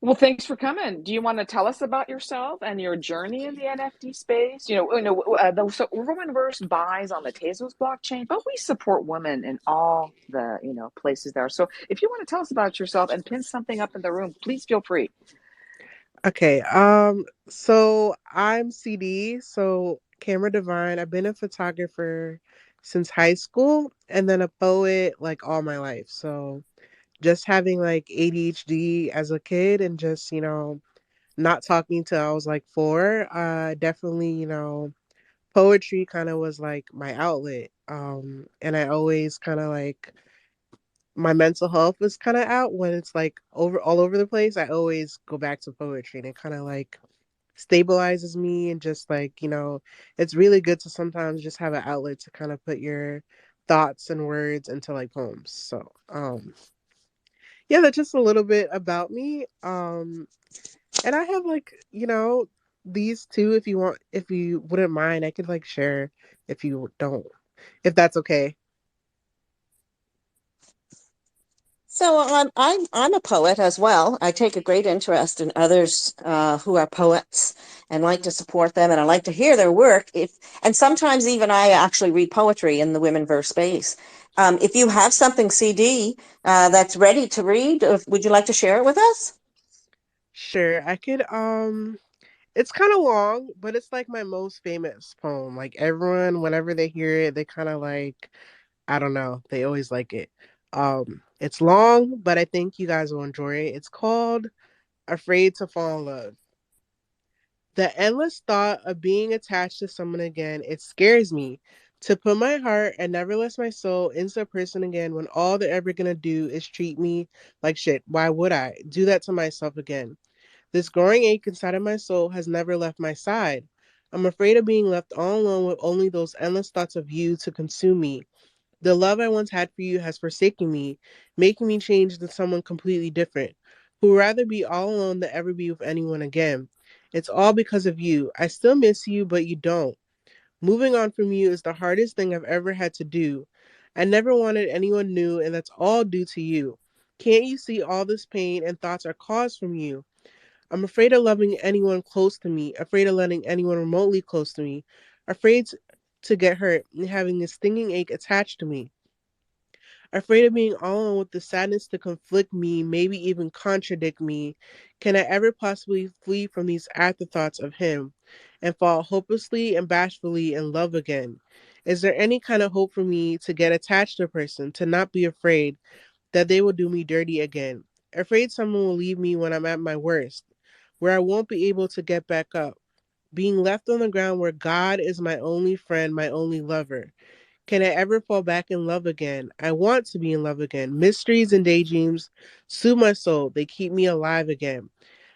Well, thanks for coming. Do you want to tell us about yourself and your journey in the NFT space? So Womenverse buys on the Tezos blockchain, but we support women in all the places there. So if you want to tell us about yourself and pin something up in the room, please feel free. Okay. So I'm CD, so Camera Divine. I've been a photographer since high school, and then a poet like all my life. So just having like ADHD as a kid, and just, not talking till I was like 4, definitely, poetry kind of was like my outlet. And I always kind of like, my mental health is kind of out when it's like all over the place. I always go back to poetry, and it kind of like stabilizes me, and just like, it's really good to sometimes just have an outlet to kind of put your thoughts and words into like poems. So yeah, that's just a little bit about me. And I have like, these two, if you wouldn't mind, I could like share if you don't, if that's okay. So I'm a poet as well. I take a great interest in others who are poets and like to support them, and I like to hear their work. And sometimes even I actually read poetry in the Womenverse space. If you have something CD that's ready to read, would you like to share it with us? Sure, I could. It's kind of long, but it's like my most famous poem. Like everyone, whenever they hear it, they kind of like, I don't know, they always like it. It's long, but I think you guys will enjoy it. It's called Afraid to Fall in Love. The endless thought of being attached to someone again, it scares me. To put my heart and never let my soul into a person again when all they're ever gonna do is treat me like shit. Why would I do that to myself again? This growing ache inside of my soul has never left my side. I'm afraid of being left all alone with only those endless thoughts of you to consume me. The love I once had for you has forsaken me, making me change into someone completely different, who would rather be all alone than ever be with anyone again. It's all because of you. I still miss you, but you don't. Moving on from you is the hardest thing I've ever had to do. I never wanted anyone new, and that's all due to you. Can't you see all this pain and thoughts are caused from you? I'm afraid of loving anyone close to me, afraid of letting anyone remotely close to me, afraid to get hurt and having a stinging ache attached to me, afraid of being all alone with the sadness to conflict me, maybe even contradict me. Can I ever possibly flee from these afterthoughts of him and fall hopelessly and bashfully in love again? Is there any kind of hope for me to get attached to a person, to not be afraid that they will do me dirty again? Afraid someone will leave me when I'm at my worst, where I won't be able to get back up, being left on the ground where God is my only friend, my only lover. Can I ever fall back in love again? I want to be in love again. Mysteries and daydreams soothe my soul. They keep me alive again.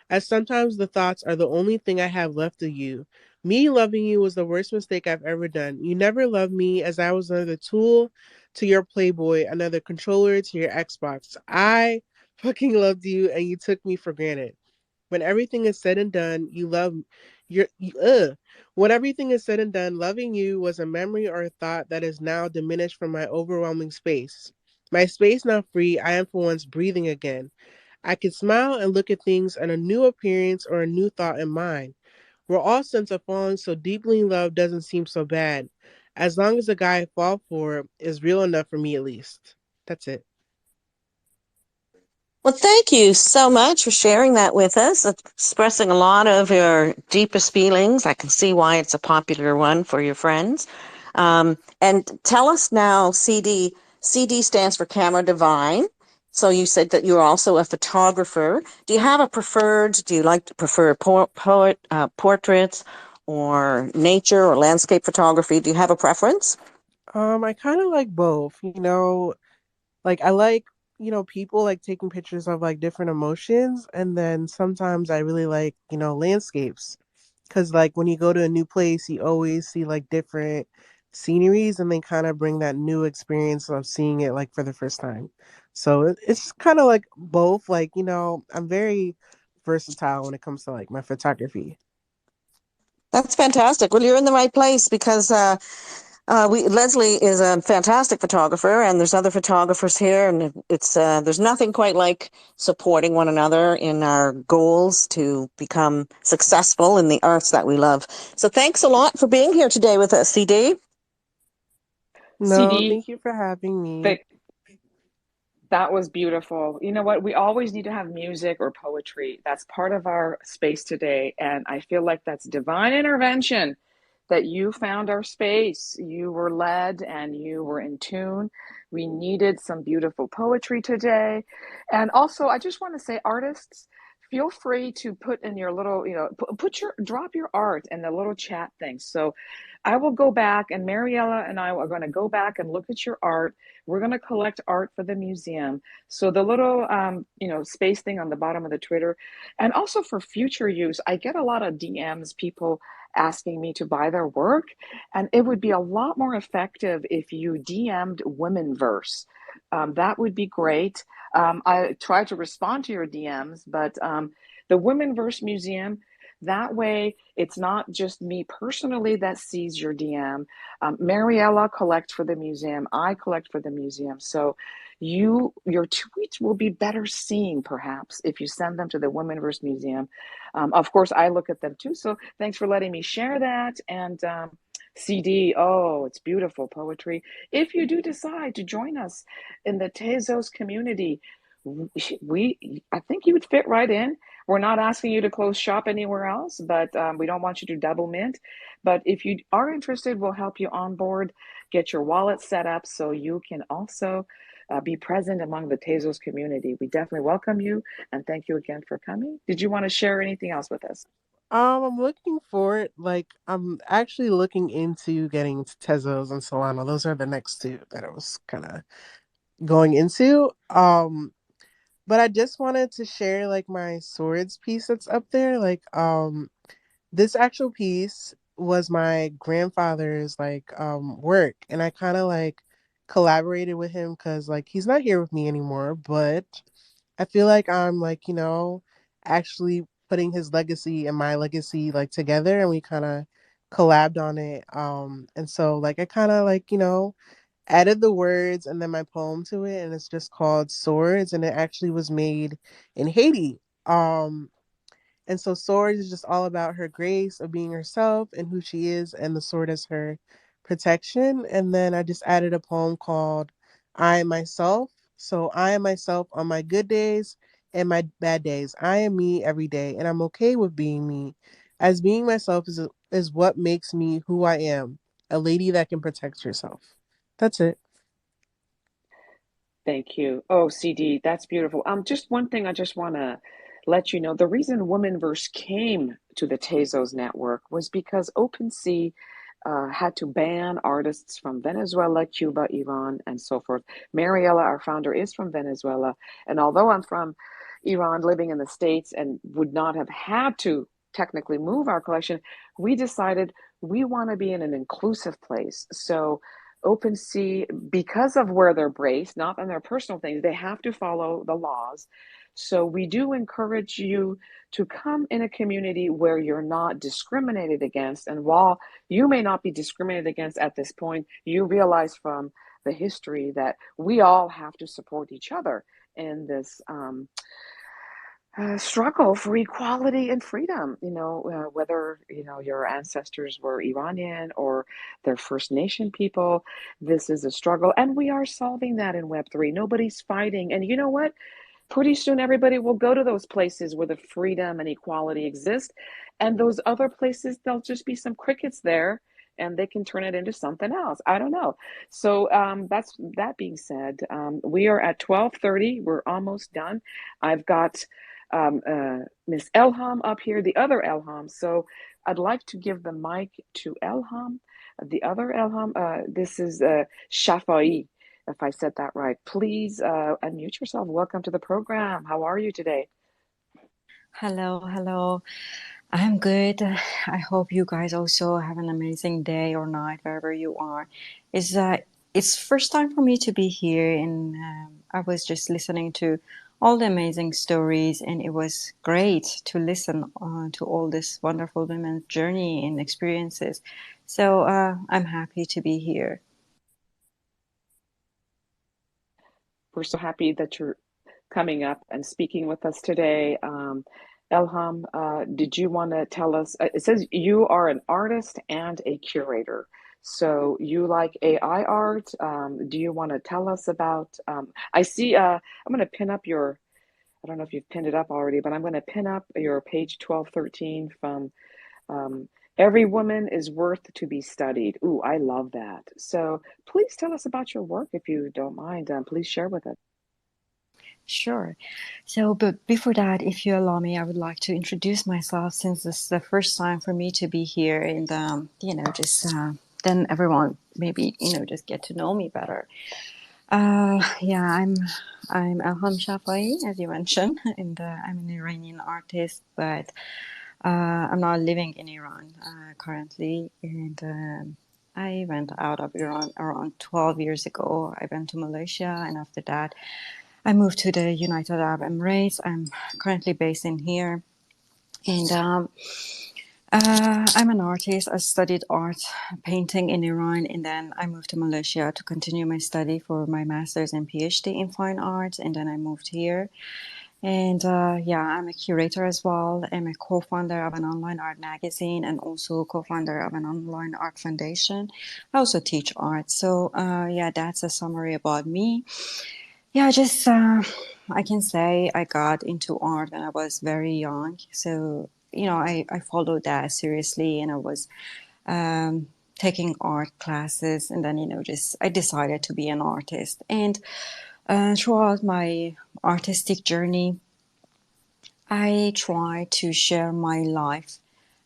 As sometimes the thoughts are the only thing I have left of you. Me loving you was the worst mistake I've ever done. You never loved me as I was another tool to your Playboy, another controller to your Xbox. I fucking loved you and you took me for granted. When everything is said and done, you love your when everything is said and done, loving you was a memory or a thought that is now diminished from my overwhelming space. My space now free, I am for once breathing again. I can smile and look at things and a new appearance or a new thought in mind. Where all sense of falling so deeply in love doesn't seem so bad. As long as the guy I fall for is real enough for me at least. That's it. Well, thank you so much for sharing that with us, expressing a lot of your deepest feelings. I can see why it's a popular one for your friends. And tell us now, CD. CD stands for Camera Divine. So you said that you're also a photographer. Do you have a preferred? Do you like to prefer portraits or nature or landscape photography? Do you have a preference? I kind of like both, like I like, people like taking pictures of like different emotions, and then sometimes I really like, landscapes. Cause like when you go to a new place, you always see like different sceneries, and they kind of bring that new experience of seeing it like for the first time. So it's kind of like both. Like, I'm very versatile when it comes to like my photography. That's fantastic. Well, you're in the right place because Leslie is a fantastic photographer, and there's other photographers here, and it's there's nothing quite like supporting one another in our goals to become successful in the arts that we love. So, thanks a lot for being here today with us, CD. No, CD, thank you for having me. that that was beautiful. You know what? We always need to have music or poetry. That's part of our space today. And I feel like that's divine intervention that you found our space. You were led and you were in tune. We needed some beautiful poetry today. And also, I just want to say, artists, feel free to put in your little, put your drop your art in the little chat thing. So I will go back, and Mariella and I are going to go back and look at your art. We're going to collect art for the museum. So the little, space thing on the bottom of the Twitter, and also for future use, I get a lot of DMs, people asking me to buy their work, and it would be a lot more effective if you DM'd WOMENverse. That would be great. I try to respond to your DMs, but the WOMENverse Museum, that way, it's not just me personally that sees your DM. Mariella collects for the museum. I collect for the museum. So your tweets will be better seen, perhaps, if you send them to the Womenverse Museum. Of course, I look at them too. So thanks for letting me share that. And CD, oh, it's beautiful poetry. If you do decide to join us in the Tezos community, I think you would fit right in. We're not asking you to close shop anywhere else, but we don't want you to double mint. But if you are interested, we'll help you onboard, get your wallet set up so you can also be present among the Tezos community. We definitely welcome you and thank you again for coming. Did you want to share anything else with us? I'm looking for it. Like, I'm actually looking into getting into Tezos and Solana. Those are the next two that I was kind of going into. But I just wanted to share like my swords piece that's up there. Like, this actual piece was my grandfather's like work, and I kind of like collaborated with him because like he's not here with me anymore, but I feel like I'm like, actually putting his legacy and my legacy like together, and we kind of collabed on it. And so like I kind of like, added the words and then my poem to it, and it's just called Swords, and it actually was made in Haiti. Um And so Sword is just all about her grace of being herself and who she is, and the sword as her protection. And then I just added a poem called I Am Myself. So I am myself on my good days and my bad days. I am me every day, and I'm okay with being me. As being myself is what makes me who I am, a lady that can protect herself. That's it. Thank you. Oh, CD, that's beautiful. Just one thing I just want to let you know. The reason WOMENverse came to the Tezos network was because OpenSea had to ban artists from Venezuela, Cuba, Iran, and so forth. Mariela, our founder, is from Venezuela. And although I'm from Iran, living in the States, and would not have had to technically move our collection, we decided we want to be in an inclusive place. So OpenSea, because of where they're based, not on their personal things, they have to follow the laws. So we do encourage you to come in a community where you're not discriminated against. And while you may not be discriminated against at this point, you realize from the history that we all have to support each other in this struggle for equality and freedom. Whether your ancestors were Iranian or they're First Nation people, this is a struggle, and we are solving that in Web3. Nobody's fighting, and you know what? Pretty soon everybody will go to those places where the freedom and equality exist, and those other places, there'll just be some crickets there, and they can turn it into something else. I don't know. So that's that being said, we are at 12:30. We're almost done. I've got Miss Elham up here, the other Elham. So I'd like to give the mic to Elham, the other Elham. This is Shafai, if I said that right. Please unmute yourself. Welcome to the program. How are you today? Hello, hello. I'm good. I hope you guys also have an amazing day or night wherever you are. It's it's first time for me to be here, and I was just listening to all the amazing stories, and it was great to listen to all this wonderful women's journey and experiences. So I'm happy to be here. We're so happy that you're coming up and speaking with us today. Elham, did you want to tell us? It says you are an artist and a curator. So you like AI art. Do you want to tell us about? I see, I'm going to pin up your, I don't know if you've pinned it up already, but I'm going to pin up your page 1213 from um, Every Woman is Worth to be Studied. Ooh, I love that. So please tell us about your work if you don't mind. Please share with us. Sure. So, but before that, if you allow me, I would like to introduce myself since this is the first time for me to be here, and just then everyone maybe just get to know me better. Yeah, I'm Elham Shafai, as you mentioned, and I'm an Iranian artist, but I'm not living in Iran currently, and I went out of Iran around 12 years ago. I went to Malaysia, and after that, I moved to the United Arab Emirates. I'm currently based in here, and I'm an artist. I studied art, painting in Iran, and then I moved to Malaysia to continue my study for my master's and PhD in fine arts, and then I moved here. And yeah, I'm a curator as well. I'm a co-founder of an online art magazine and also co-founder of an online art foundation. I also teach art. So yeah, that's a summary about me. Yeah, just I can say I got into art when I was very young. So, I followed that seriously, and I was taking art classes, and then, just I decided to be an artist. And throughout my artistic journey, I try to share my life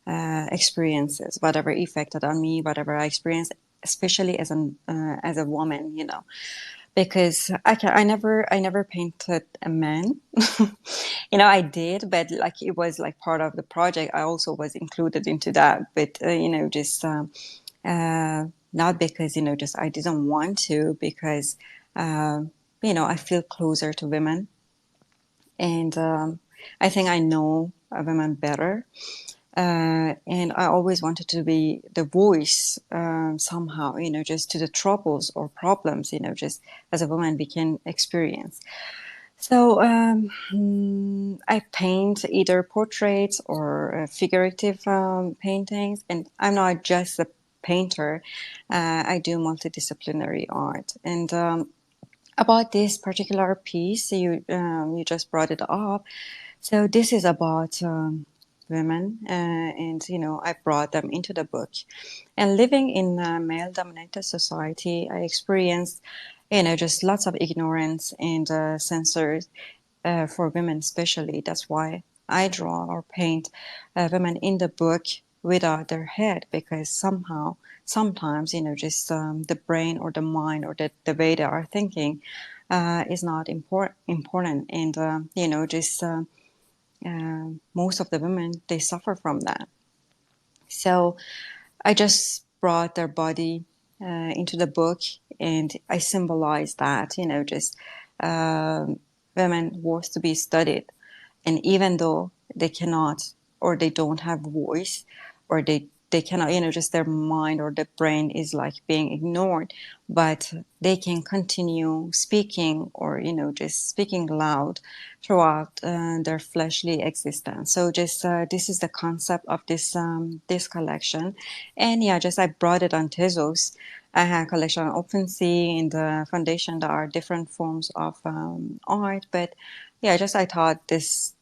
experiences, whatever affected on me, whatever I experienced, especially as a woman, because I never painted a man. I did, but like it was like part of the project. I also was included into that, but just not because just I didn't want to, because I feel closer to women, and I think I know women better. And I always wanted to be the voice somehow, just to the troubles or problems, just as a woman we can experience. So I paint either portraits or figurative paintings, and I'm not just a painter. I do multidisciplinary art. And about this particular piece, you just brought it up. So this is about women, and I brought them into the book. And living in a male-dominated society, I experienced, just lots of ignorance and censors for women, especially. That's why I draw or paint women in the book without their head, because sometimes, just the brain or the mind or the way they are thinking is not important, and just most of the women, they suffer from that. So I just brought their body into the book, and I symbolize that, just women worth to be studied. And even though they cannot, or they don't have voice, or they cannot, just their mind or their brain is like being ignored, but they can continue speaking, or just speaking loud throughout their fleshly existence. So just this is the concept of this collection. And yeah, just I brought it on Tezos. I had a collection on OpenSea. In the foundation there are different forms of art, but yeah, just I thought this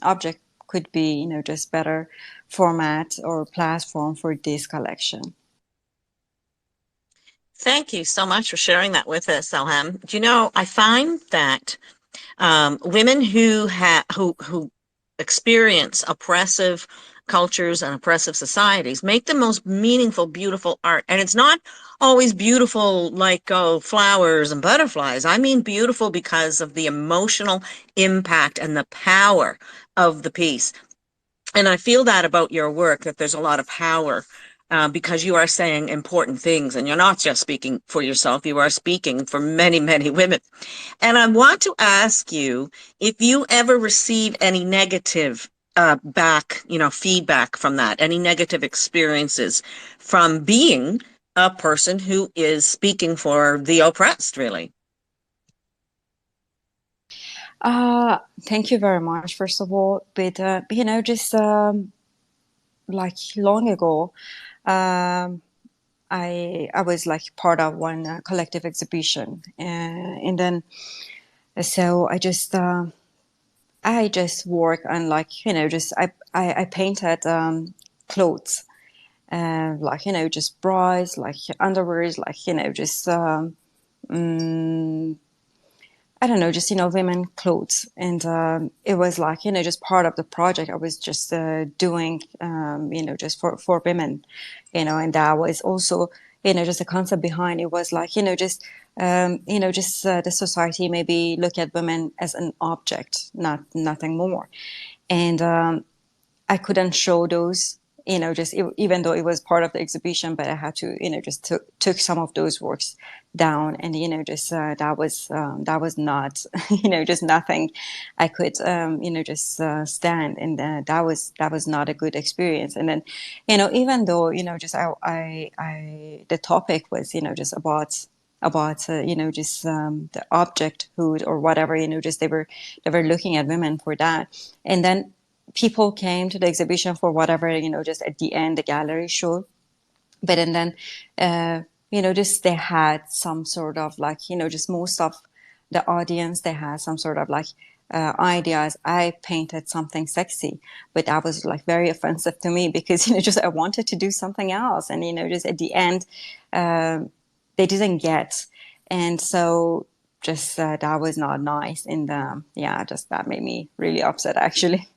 object could be, just better format or platform for this collection. Thank you so much for sharing that with us, Elham. I find that women who experience oppressive cultures and oppressive societies make the most meaningful, beautiful art. And it's not always beautiful like flowers and butterflies. I mean beautiful because of the emotional impact and the power of the piece. And I feel that about your work, that there's a lot of power because you are saying important things, and you're not just speaking for yourself, you are speaking for many, many women. And I want to ask you if you ever receive any negative feedback from that, any negative experiences from being a person who is speaking for the oppressed, really. Thank you very much, first of all. But just like long ago, I was like part of one collective exhibition, and then so I just work on like just I painted clothes, like just bras, like underwears, like just I don't know, just women clothes, and it was like just part of the project. I was just doing just for women, and that was also just the concept behind it was like just just the society maybe look at women as an object, nothing more, and I couldn't show those, just even though it was part of the exhibition, but I had to, just took some of those works down, and just that was not, just nothing I could, just stand, and that was not a good experience. And then, even though just I the topic was just about just the objecthood or whatever, just they were looking at women for that, and then people came to the exhibition for whatever, just at the end, the gallery show. But and then, just they had some sort of like, just most of the audience, they had some sort of like ideas. I painted something sexy, but that was like very offensive to me because, just I wanted to do something else. And, just at the end, they didn't get. And so just that was not nice. And yeah, just that made me really upset, actually.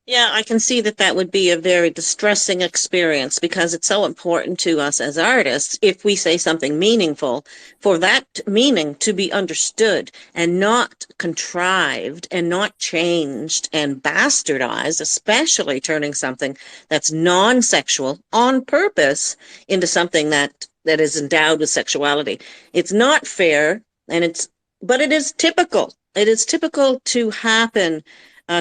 Yeah, I can see that that would be a very distressing experience because it's so important to us as artists, if we say something meaningful, for that meaning to be understood and not contrived and not changed and bastardized, especially turning something that's non-sexual on purpose into something that is endowed with sexuality. It's not fair, but it is typical. It is typical to happen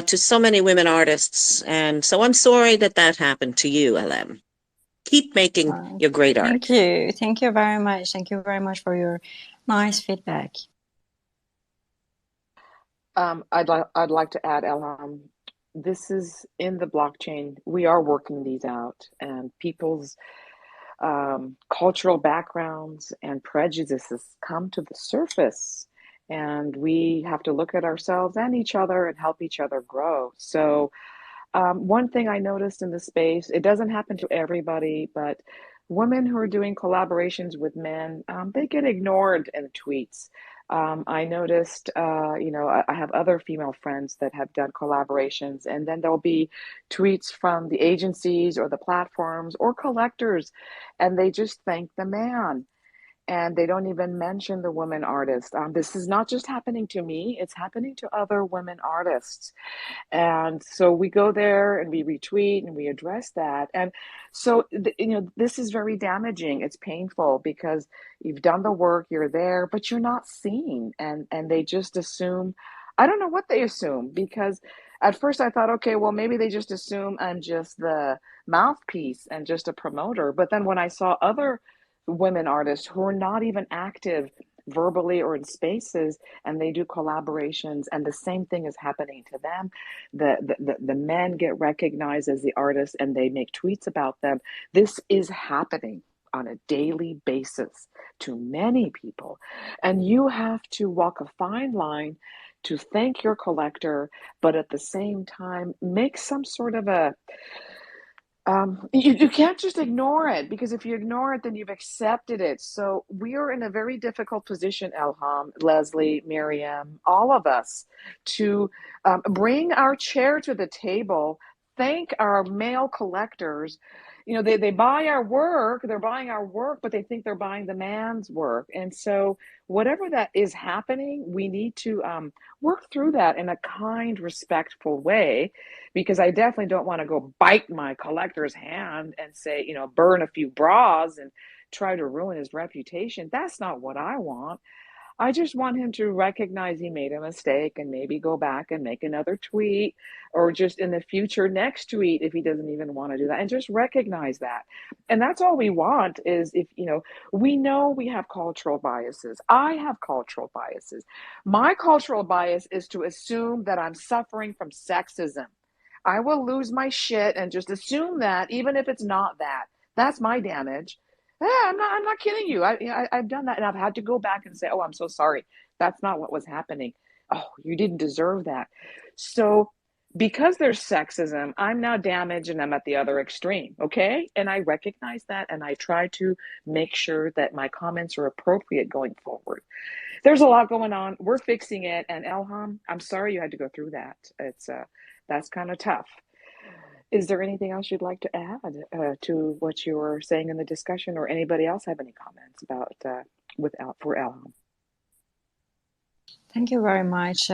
to so many women artists. And so I'm sorry that that happened to you, LM. Keep making your great art. Thank you. Thank you very much. Thank you very much for your nice feedback. I'd like to add, Elham, this is in the blockchain. We are working these out, and people's cultural backgrounds and prejudices come to the surface, and we have to look at ourselves and each other and help each other grow. So one thing I noticed in the space, it doesn't happen to everybody, but women who are doing collaborations with men, they get ignored in tweets. I noticed, I have other female friends that have done collaborations, and then there'll be tweets from the agencies or the platforms or collectors, and they just thank the man. And they don't even mention the women artists. This is not just happening to me, it's happening to other women artists. And so we go there and we retweet and we address that. And so, this is very damaging. It's painful because you've done the work, you're there, but you're not seen. And they just assume, I don't know what they assume, because at first I thought, okay, well, maybe they just assume I'm just the mouthpiece and just a promoter. But then when I saw other women artists who are not even active verbally or in spaces, and they do collaborations, and the same thing is happening to them. The men get recognized as the artists and they make tweets about them. This is happening on a daily basis to many people, and you have to walk a fine line to thank your collector, but at the same time make some sort of a you can't just ignore it, because if you ignore it, then you've accepted it. So we are in a very difficult position, Elham, Leslie, Miriam, all of us, to bring our chair to the table, thank our male collectors. They buy our work, they're buying our work, but they think they're buying the man's work. And so whatever that is happening, we need to work through that in a kind, respectful way, because I definitely don't want to go bite my collector's hand and say, burn a few bras and try to ruin his reputation. That's not what I want. I just want him to recognize he made a mistake and maybe go back and make another tweet, or just in the future next tweet if he doesn't even want to do that, and just recognize that. And that's all we want. Is, if we know we have cultural biases. I have cultural biases. My cultural bias is to assume that I'm suffering from sexism. I will lose my shit and just assume that, even if it's not that. That's my damage. Yeah, I'm not kidding you. I've done that, and I've had to go back and say, "Oh, I'm so sorry. That's not what was happening. Oh, you didn't deserve that." So, because there's sexism, I'm now damaged and I'm at the other extreme. Okay, and I recognize that, and I try to make sure that my comments are appropriate going forward. There's a lot going on. We're fixing it, and Elham, I'm sorry you had to go through that. It's that's kind of tough. Is there anything else you'd like to add to what you were saying in the discussion, or anybody else have any comments about for Elham? Thank you very much.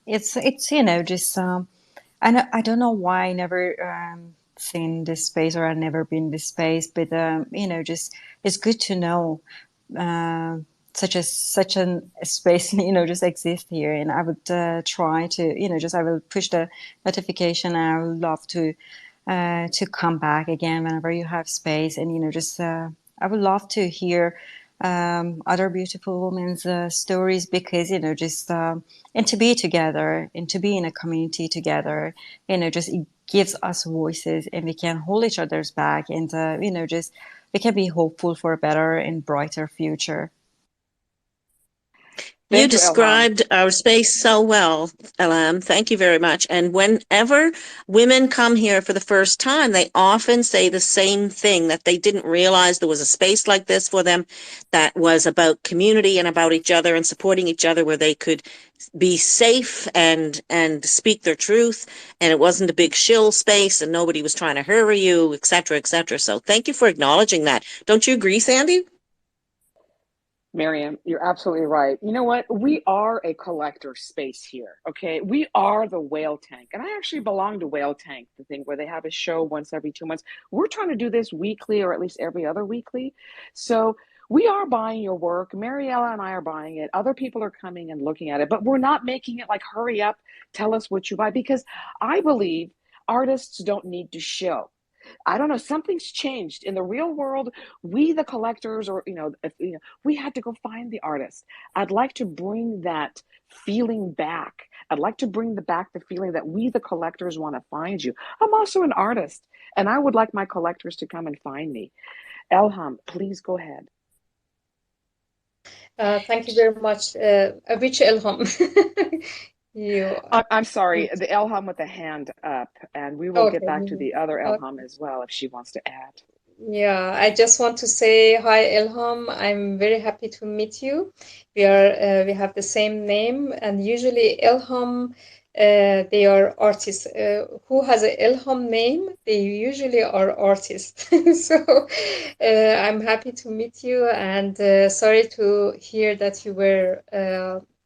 It's just I don't know why I never seen this space, or I've never been this space, but just it's good to know such an space just exists here, and I would try to just I will push the notification, and I would love to come back again whenever you have space, and just I would love to hear other beautiful women's stories, because just and to be together and to be in a community together, just it gives us voices, and we can hold each other's back, and just we can be hopeful for a better and brighter future. You Thank you, Elham. described our space so well, Elam. Thank you very much. And whenever women come here for the first time, they often say the same thing, that they didn't realize there was a space like this for them that was about community and about each other and supporting each other, where they could be safe and speak their truth, and it wasn't a big shill space and nobody was trying to hurry you, etc., etc. So thank you for acknowledging that. Don't you agree, Sandy? Miriam, you're absolutely right. You know what? We are a collector space here, okay? We are the Whale Tank. And I actually belong to Whale Tank, the thing where they have a show once every 2 months. We're trying to do this weekly, or at least every other weekly. So we are buying your work. Mariella and I are buying it. Other people are coming and looking at it, but we're not making it like, hurry up, tell us what you buy, because I believe artists don't need to show. I don't know, something's changed in the real world. We, the collectors, or we had to go find the artist. I'd like to bring that feeling back I'd like to bring back the feeling that we, the collectors, want to find you. I'm also an artist, and I would like my collectors to come and find me. Elham, please go ahead. Thank you very much. Which Ilham? You, I'm sorry, the Elham with the hand up, and we will get okay. back to the other Elham Okay. as well if she wants to add. Yeah, I just want to say hi, Ilham. I'm very happy to meet you. We have the same name, and usually Ilham, they are artists. Who has a Ilham name? They usually are artists. So I'm happy to meet you, and sorry to hear that you were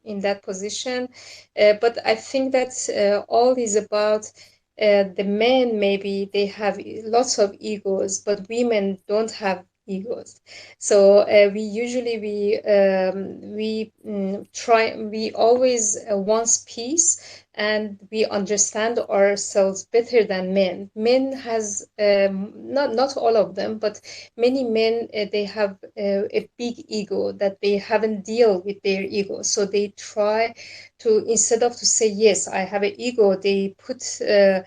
in that position. But I think that all is about the men. Maybe they have lots of egos, but women don't have egos. So we usually we always want peace, and we understand ourselves better than men. Men has not all of them, but many men, they have a big ego that they haven't deal with their ego, so they try to, instead of to say yes, I have an ego, they put the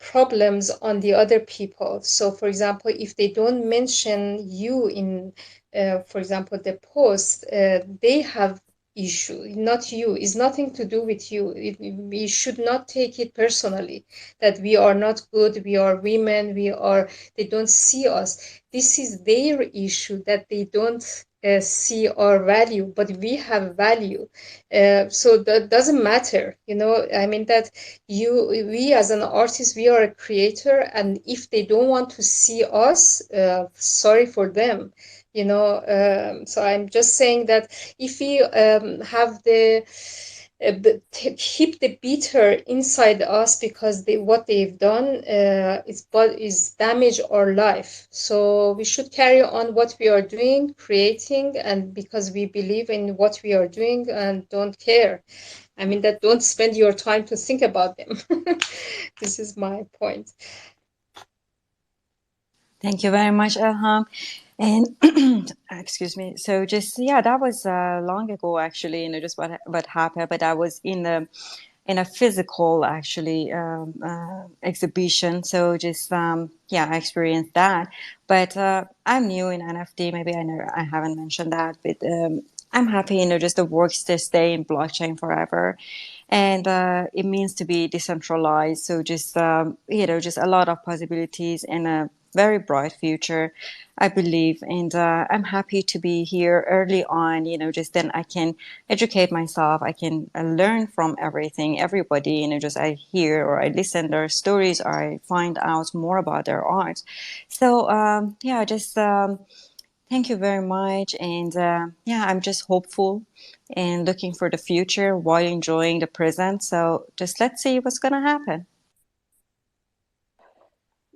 problems on the other people. So, for example, if they don't mention you in, for example, the post, they have issue, not you. It's nothing to do with you. We should not take it personally that we are not good, we are women, we are, they don't see us. This is their issue that they don't see our value, but we have value. So that doesn't matter, I mean that we as an artist, we are a creator, and if they don't want to see us, sorry for them. So I'm just saying that if we have the keep the bitter inside us, because what they've done is damage our life. So we should carry on what we are doing, creating, and because we believe in what we are doing, and don't care. I mean that don't spend your time to think about them. This is my point. Thank you very much, Elham. And excuse me. So just yeah, that was long ago actually. Just what happened, but I was in a physical actually exhibition. So just yeah, I experienced that. But I'm new in NFT. Maybe I haven't mentioned that, but I'm happy. Just the works to stay in blockchain forever, and it means to be decentralized. So just just a lot of possibilities and a very bright future, I believe. And I'm happy to be here early on. Just then I can educate myself. I can learn from everybody. Just I hear or I listen their stories, or I find out more about their art. So yeah, just thank you very much. And yeah, I'm just hopeful and looking for the future while enjoying the present. So just let's see what's going to happen.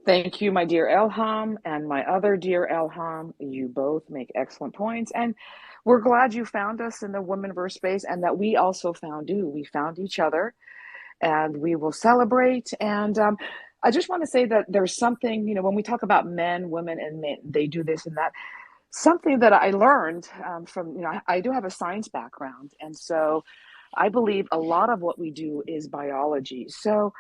Thank you, my dear Elham, and my other dear Elham. You both make excellent points, and we're glad you found us in the Womenverse space, and that we also found you. We found each other, and we will celebrate. And I just want to say that there's something, when we talk about men, women, and men, they do this and that. Something that I learned from, I do have a science background, and so I believe a lot of what we do is biology. So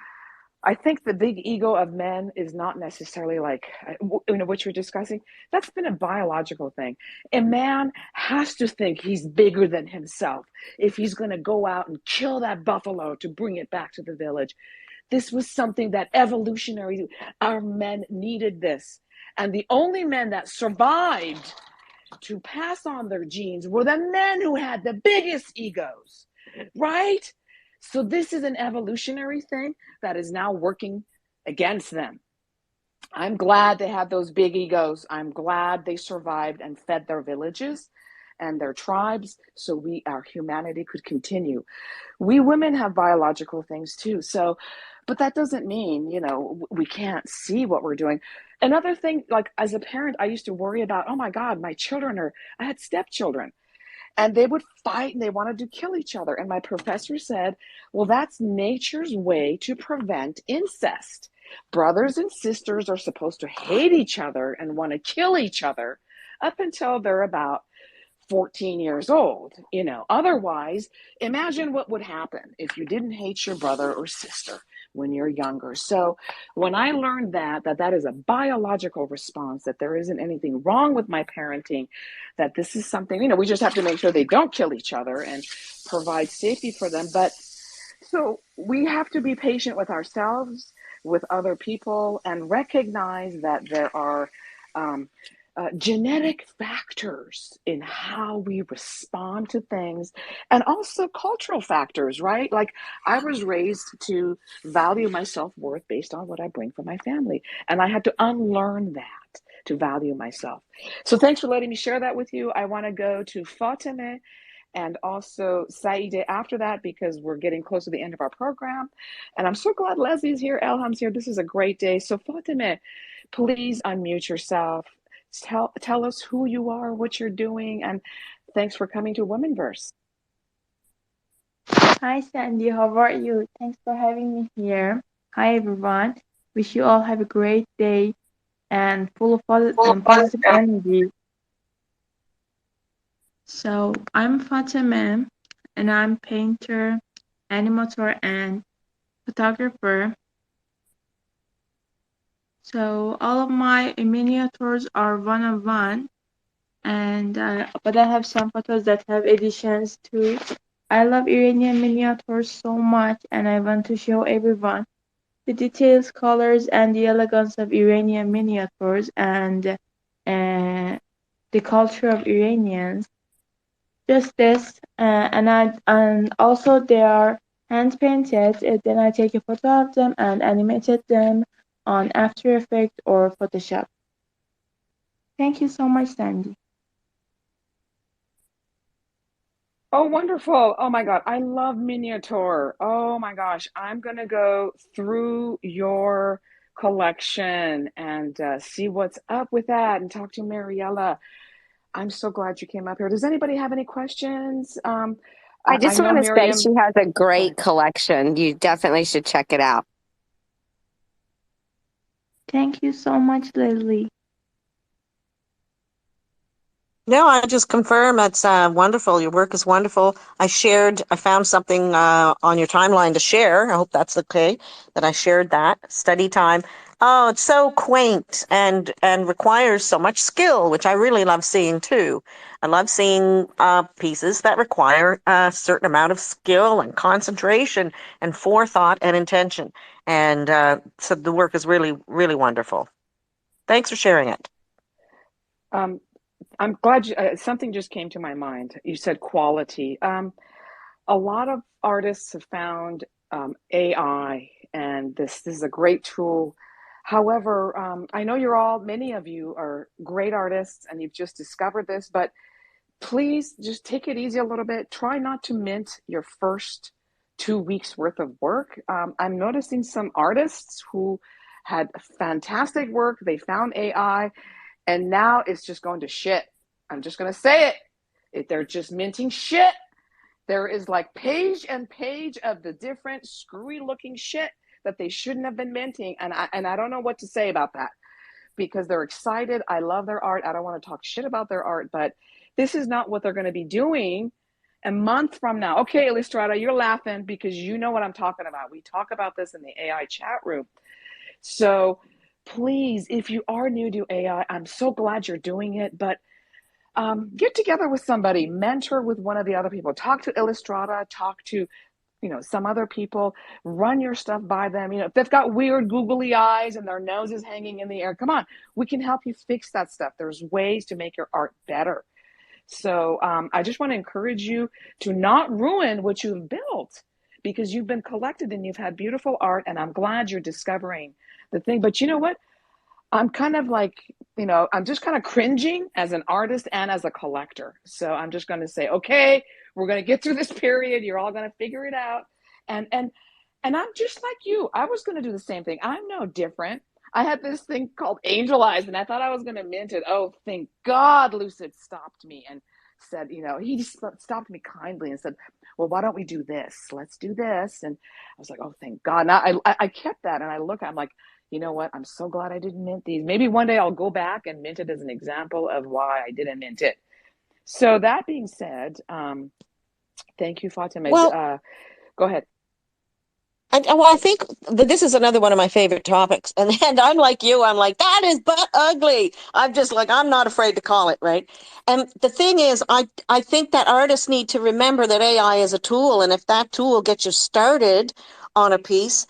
I think the big ego of men is not necessarily like, what you're discussing. That's been a biological thing. A man has to think he's bigger than himself if he's going to go out and kill that buffalo to bring it back to the village. This was something that evolutionary, our men needed this. And the only men that survived to pass on their genes were the men who had the biggest egos, right? So this is an evolutionary thing that is now working against them. I'm glad they had those big egos. I'm glad they survived and fed their villages and their tribes so our humanity could continue. We women have biological things too. So, but that doesn't mean, we can't see what we're doing. Another thing, like as a parent, I used to worry about, oh my God, I had stepchildren, and they would fight and they wanted to kill each other. And my professor said, well, that's nature's way to prevent incest. Brothers and sisters are supposed to hate each other and want to kill each other up until they're about 14 years old. Otherwise, imagine what would happen if you didn't hate your brother or sister when you're younger. So when I learned that is a biological response, that there isn't anything wrong with my parenting, that this is something, we just have to make sure they don't kill each other and provide safety for them. But so we have to be patient with ourselves, with other people, and recognize that there are um, genetic factors in how we respond to things, and also cultural factors, right? Like, I was raised to value my self-worth based on what I bring from my family, and I had to unlearn that to value myself. So thanks for letting me share that with you. I want to go to Fatemeh and also Saide after that, because we're getting close to the end of our program. And I'm so glad Leslie's here, Elham's here. This is a great day. So Fatemeh, please unmute yourself. Tell us who you are, what you're doing, and thanks for coming to WOMENverse. Hi Sandy, how are you? Thanks for having me here. Hi everyone. Wish you all have a great day and full of positive energy. So I'm Fatemeh and I'm painter, animator, and photographer. So all of my miniatures are one-on-one, and but I have some photos that have additions too. I love Iranian miniatures so much, and I want to show everyone the details, colors, and the elegance of Iranian miniatures and the culture of Iranians. Just this, and also they are hand painted. Then I take a photo of them and animated them on After Effects or Photoshop. Thank you so much, Sandy. Oh, wonderful. Oh my God. I love miniature. Oh my gosh. I'm going to go through your collection and see what's up with that and talk to Mariella. I'm so glad you came up here. Does anybody have any questions? I I just know want to say Miriam. she has a Go great ahead. collection. You definitely should check it out. Thank you so much, Leslie. No, I just confirm it's wonderful. Your work is wonderful. I found something on your timeline to share. I hope that's okay that I shared that study time. Oh, it's so quaint and requires so much skill, which I really love seeing too. I love seeing pieces that require a certain amount of skill and concentration and forethought and intention. And so the work is really, really wonderful. Thanks for sharing it. I'm glad something just came to my mind. You said quality. A lot of artists have found AI, and this is a great tool. However, I know many of you are great artists and you've just discovered this, but please just take it easy a little bit. Try not to mint your first 2 weeks worth of work. I'm noticing some artists who had fantastic work, they found AI, and now it's just going to shit. I'm just going to say it. They're just minting shit. There is like page and page of the different screwy looking shit that they shouldn't have been minting. And I don't know what to say about that, because they're excited. I love their art. I don't want to talk shit about their art, but this is not what they're going to be doing a month from now. Okay, Illustrata, you're laughing because you know what I'm talking about. We talk about this in the AI chat room. So please, if you are new to AI, I'm so glad you're doing it, but get together with somebody, mentor with one of the other people, talk to Illustrata, talk to some other people, run your stuff by them. If they've got weird googly eyes and their nose is hanging in the air, come on, we can help you fix that stuff. There's ways to make your art better. So I just want to encourage you to not ruin what you've built, because you've been collected and you've had beautiful art, and I'm glad you're discovering the thing. But you know what? I'm kind of like, I'm just kind of cringing as an artist and as a collector. So I'm just going to say, okay, we're going to get through this period. You're all going to figure it out. And I'm just like you. I was going to do the same thing. I'm no different. I had this thing called Angel Eyes, and I thought I was going to mint it. Oh, thank God Lucid stopped me and said, he stopped me kindly and said, well, why don't we do this? Let's do this. And I was like, oh, thank God. Now I kept that, and I'm like, you know what? I'm so glad I didn't mint these. Maybe one day I'll go back and mint it as an example of why I didn't mint it. So that being said, thank you, Fatima. Well, Go ahead. well, I think that this is another one of my favorite topics. And I'm like you, I'm like, that is but ugly. I'm just like, I'm not afraid to call it, right? And the thing is, I think that artists need to remember that AI is a tool. And if that tool gets you started on a piece,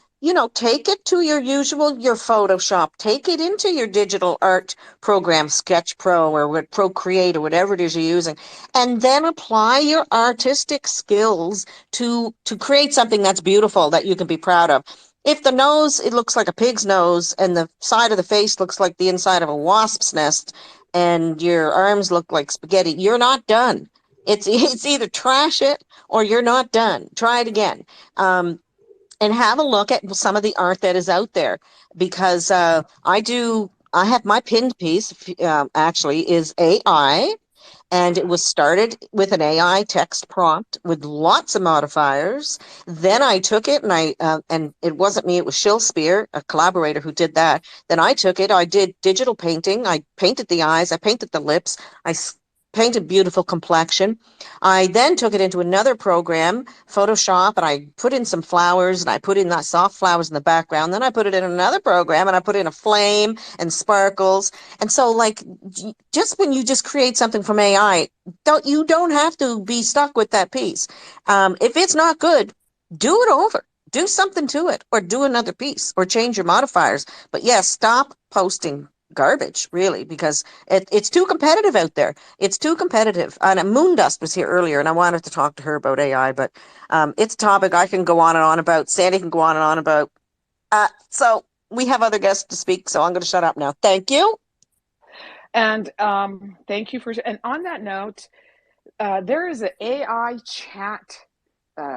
take it to your Photoshop, take it into your digital art program, Sketch Pro or what Procreate or whatever it is you're using, and then apply your artistic skills to create something that's beautiful that you can be proud of. If the nose, it looks like a pig's nose, and the side of the face looks like the inside of a wasp's nest, and your arms look like spaghetti, you're not done. It's either trash it or you're not done. Try it again. And have a look at some of the art that is out there, because I have my pinned piece, actually is AI, and it was started with an AI text prompt with lots of modifiers. Then I took it and it wasn't me, it was Shilspear, a collaborator who did that. Then I took it, I did digital painting, I painted the eyes, I painted the lips, painted beautiful complexion. I then took it into another program, Photoshop, and I put in some flowers and I put in that soft flowers in the background. Then I put it in another program and I put in a flame and sparkles. And so, like, just when you just create something from AI, you don't have to be stuck with that piece. If it's not good, do it over. Do something to it, or do another piece, or change your modifiers. But yes, stop posting garbage, really, because it's too competitive out there. It's too competitive. And Moondust was here earlier, and I wanted to talk to her about AI, but it's a topic I can go on and on about. Sandy can go on and on about. So we have other guests to speak, so I'm going to shut up now. Thank you. And thank you and on that note, there is an AI chat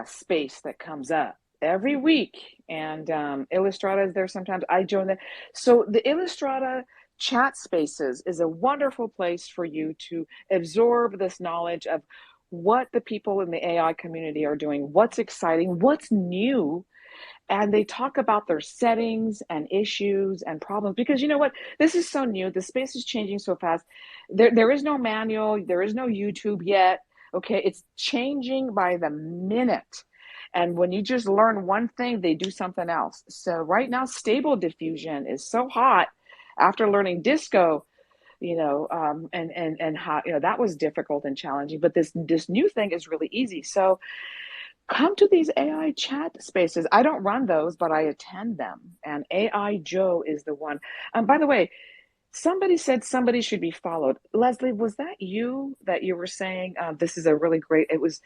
space that comes up every week, and Illustrata is there sometimes. I join that. So the Illustrata chat spaces is a wonderful place for you to absorb this knowledge of what the people in the AI community are doing, what's exciting, what's new, and they talk about their settings and issues and problems, because you know what, this is so new, the space is changing so fast. There is no manual, there is no YouTube yet. Okay, it's changing by the minute, and when you just learn one thing, they do something else. So right now, stable diffusion is so hot after learning disco, and how, that was difficult and challenging, but this new thing is really easy. So come to these AI chat spaces. I don't run those, but I attend them. And AI Joe is the one. By the way, somebody said somebody should be followed. Leslie, was that you that you were saying this is a really great? It was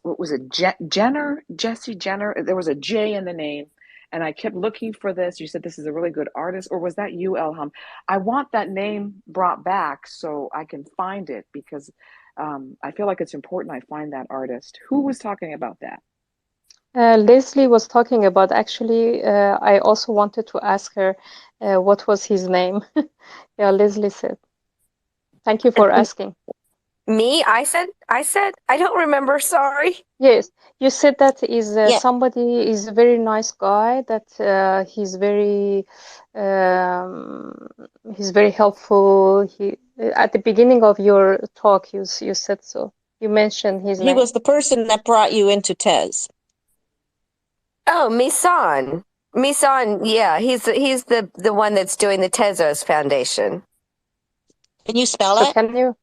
what was it? Jenner, Jesse Jenner. There was a J in the name, and I kept looking for this. You said this is a really good artist, or was that you, Elham? I want that name brought back so I can find it, because I feel like it's important I find that artist. Who was talking about that? Leslie was talking about, actually, I also wanted to ask her what was his name. Yeah, Leslie said. Thank you for asking. Me? I said, I don't remember. Sorry. Yes, you said that is Yeah, somebody is a very nice guy, that he's very helpful. He at the beginning of your talk, you said so. You mentioned his he name. was the person that brought you into Tez. Oh, Misan. Misan, yeah, he's the one that's doing the Tezos Foundation. Can you spell So it? can you?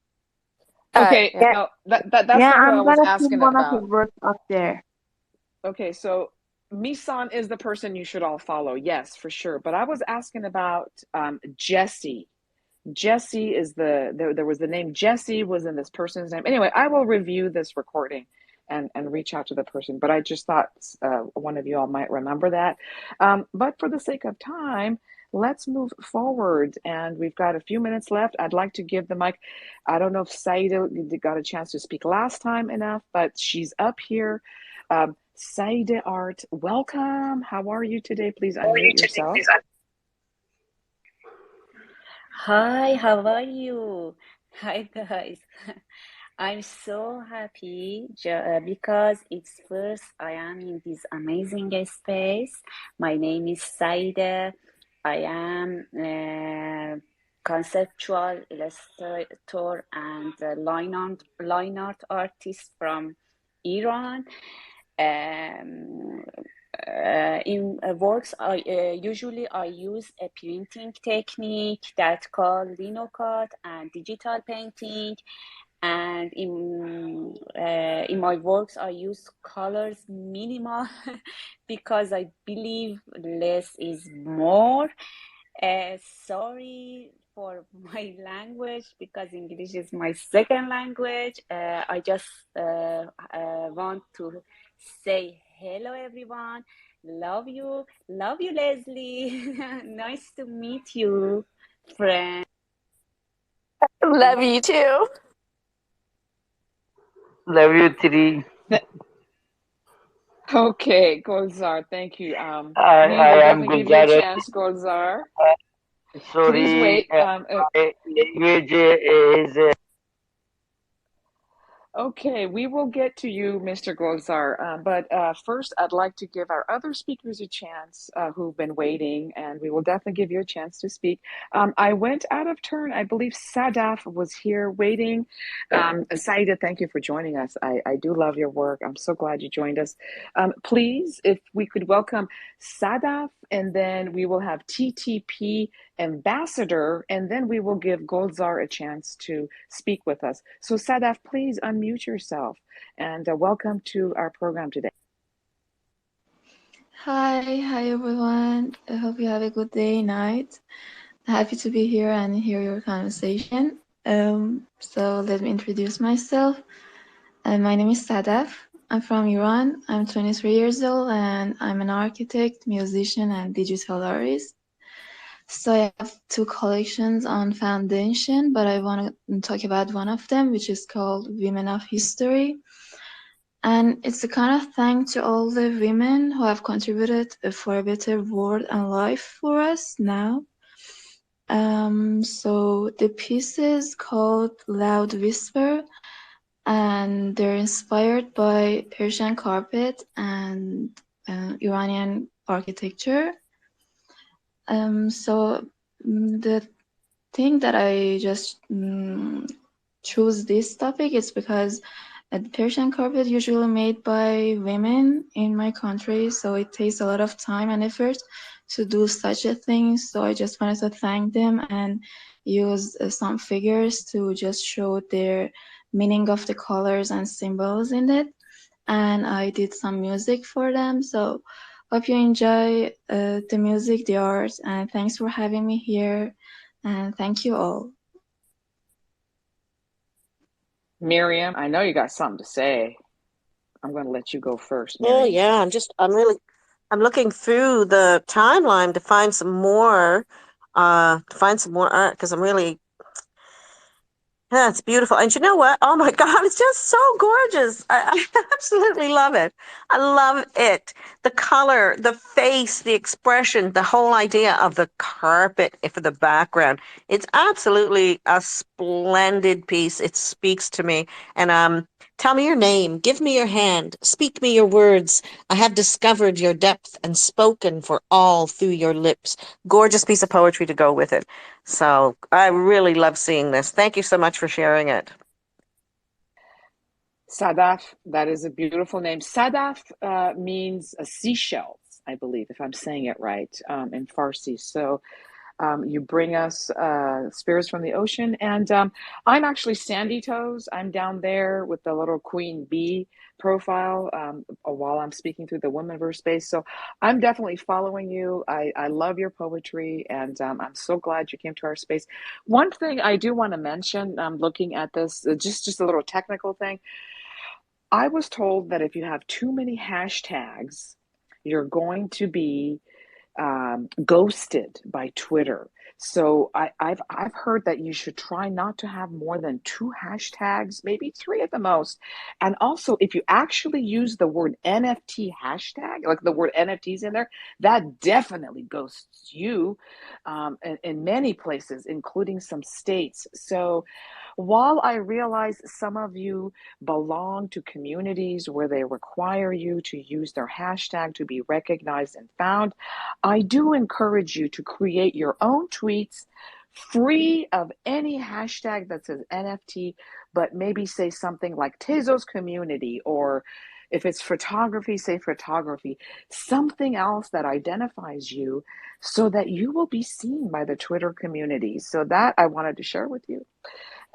Okay, Yeah. Yeah, no, that's yeah, not who I I'm was gonna put asking one of his about. works up there. Okay, so Misan is the person you should all follow. Yes, for sure. But I was asking about Jesse. Jesse is there was the name Jesse was in this person's name. Anyway, I will review this recording and reach out to the person. But I just thought one of you all might remember that. But for the sake of time, let's move forward. And we've got a few minutes left. I'd like to give the mic. I don't know if Saida got a chance to speak last time enough, but she's up here. Saida Art, welcome. How are you today? Please unmute yourself. Hi, how are you? Hi, guys. I'm so happy because it's first I am in this amazing space. My name is Saida. I am conceptual illustrator and line art artist from Iran. Um, in works, usually I use a printing technique that called linocut and digital painting. And in my works, I use colors minimal because I believe less is more. Sorry for my language because English is my second language. I just want to say hello, everyone. Love you, Leslie. Nice to meet you, friend. Love you too. Love you, Three. Okay, Golzar, thank you. We will I am definitely give you a Gulzar. chance, Golzar. Please Sorry, wait. my language is Okay, we will get to you, Mr. Golzar. But first, I'd like to give our other speakers a chance who've been waiting, and we will definitely give you a chance to speak. I went out of turn. I believe Sadaf was here waiting. Saida, thank you for joining us. I do love your work. I'm so glad you joined us. Please, if we could welcome Sadaf, and then we will have TTP ambassador, and then we will give Golzar a chance to speak with us. So Sadaf, please unmute yourself and welcome to our program today. Hi everyone. I hope you have a good day, night. Happy to be here and hear your conversation. So let me introduce myself. My name is Sadaf. I'm from Iran. I'm 23 years old and I'm an architect, musician, and digital artist. So I have two collections on foundation, but I want to talk about one of them, which is called Women of History. And it's a kind of thank to all the women who have contributed for a better world and life for us now. So the piece is called Loud Whisper, and they're inspired by Persian carpet and Iranian architecture. The thing that I just choose this topic is because the Persian carpet usually made by women in my country, so it takes a lot of time and effort to do such a thing. So I just wanted to thank them and use some figures to just show their meaning of the colors and symbols in it. And I did some music for them. So hope you enjoy the music, the art, and thanks for having me here. And thank you all. Miriam, I know you got something to say. I'm going to let you go first, Oh Miriam. yeah, I'm looking through the timeline to find some more, art because I'm really. Yeah, it's beautiful. And you know what? Oh my God, it's just so gorgeous. I absolutely love it. I love it. The color, the face, the expression, the whole idea of the carpet for the background. It's absolutely a splendid piece. It speaks to me. And tell me your name, give me your hand, speak me your words. I have discovered your depth and spoken for all through your lips. Gorgeous piece of poetry to go with it. So I really love seeing this. Thank you so much for sharing it. Sadaf, that is a beautiful name. Sadaf means seashells, I believe, if I'm saying it right, in Farsi. So you bring us spirits from the ocean. And I'm actually Sandy Toes. I'm down there with the little queen bee profile while I'm speaking through the WOMENverse space. So I'm definitely following you. I love your poetry, and I'm so glad you came to our space. One thing I do want to mention, looking at this, just a little technical thing. I was told that if you have too many hashtags, you're going to be ghosted by Twitter. So I've heard that you should try not to have more than two hashtags, maybe three at the most. And also, if you actually use the word NFT hashtag, like the word NFTs in there, that definitely ghosts you in many places, including some states. So while I realize some of you belong to communities where they require you to use their hashtag to be recognized and found, I do encourage you to create your own tweets free of any hashtag that says NFT, but maybe say something like Tezos community, or if it's photography, say photography, something else that identifies you so that you will be seen by the Twitter community. So that I wanted to share with you.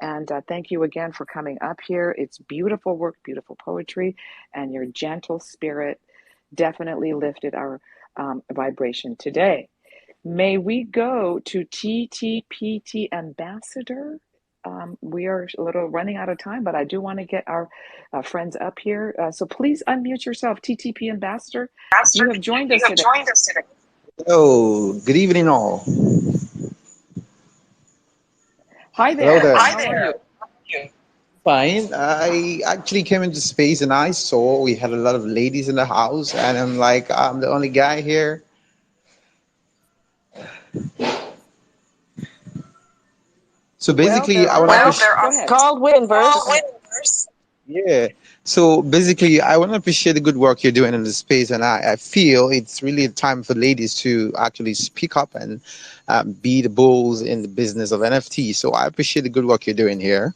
And thank you again for coming up here. It's beautiful work, beautiful poetry, and your gentle spirit definitely lifted our vibration today. May we go to TTPT Ambassador? We are a little running out of time, but I do want to get our friends up here. So please unmute yourself, TTP Ambassador. You have joined us today. Oh, good evening, all. Hi Hello there. there. How are you? Fine. I actually came into space and I saw we had a lot of ladies in the house, and I'm like, I'm the only guy here. So Well, basically, there I are want to other. appreciate. Go It's ahead. called WOMENverse. Yeah. So basically, I want to appreciate the good work you're doing in the space, and I feel it's really a time for ladies to actually speak up and be the bulls in the business of NFT. So I appreciate the good work you're doing here.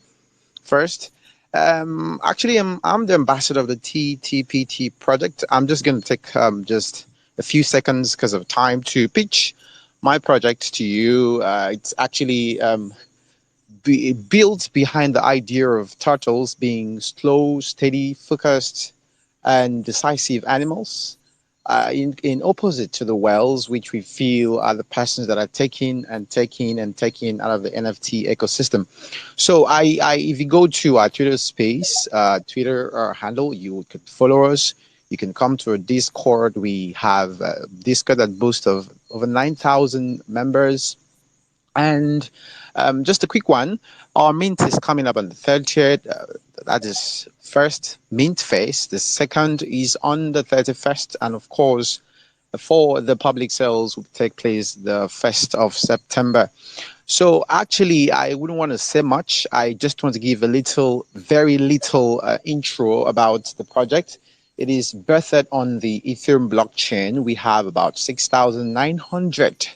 First. Actually, I'm the ambassador of the TTPT project. I'm just going to take just a few seconds because of time to pitch my project to you. It's actually built behind the idea of turtles being slow, steady, focused, and decisive animals, in opposite to the whales, which we feel are the persons that are taking and taking and taking out of the NFT ecosystem. So if you go to our Twitter space, Twitter handle, you could follow us. You can come to our Discord. We have a Discord that boasts of over 9,000 members. And just a quick one, our mint is coming up on the 30th. That is first mint phase. The second is on the 31st. And of course, for the public sales will take place the 1st of September. So actually, I wouldn't want to say much. I just want to give a little, very little intro about the project. It is birthed on the Ethereum blockchain. We have about 6,900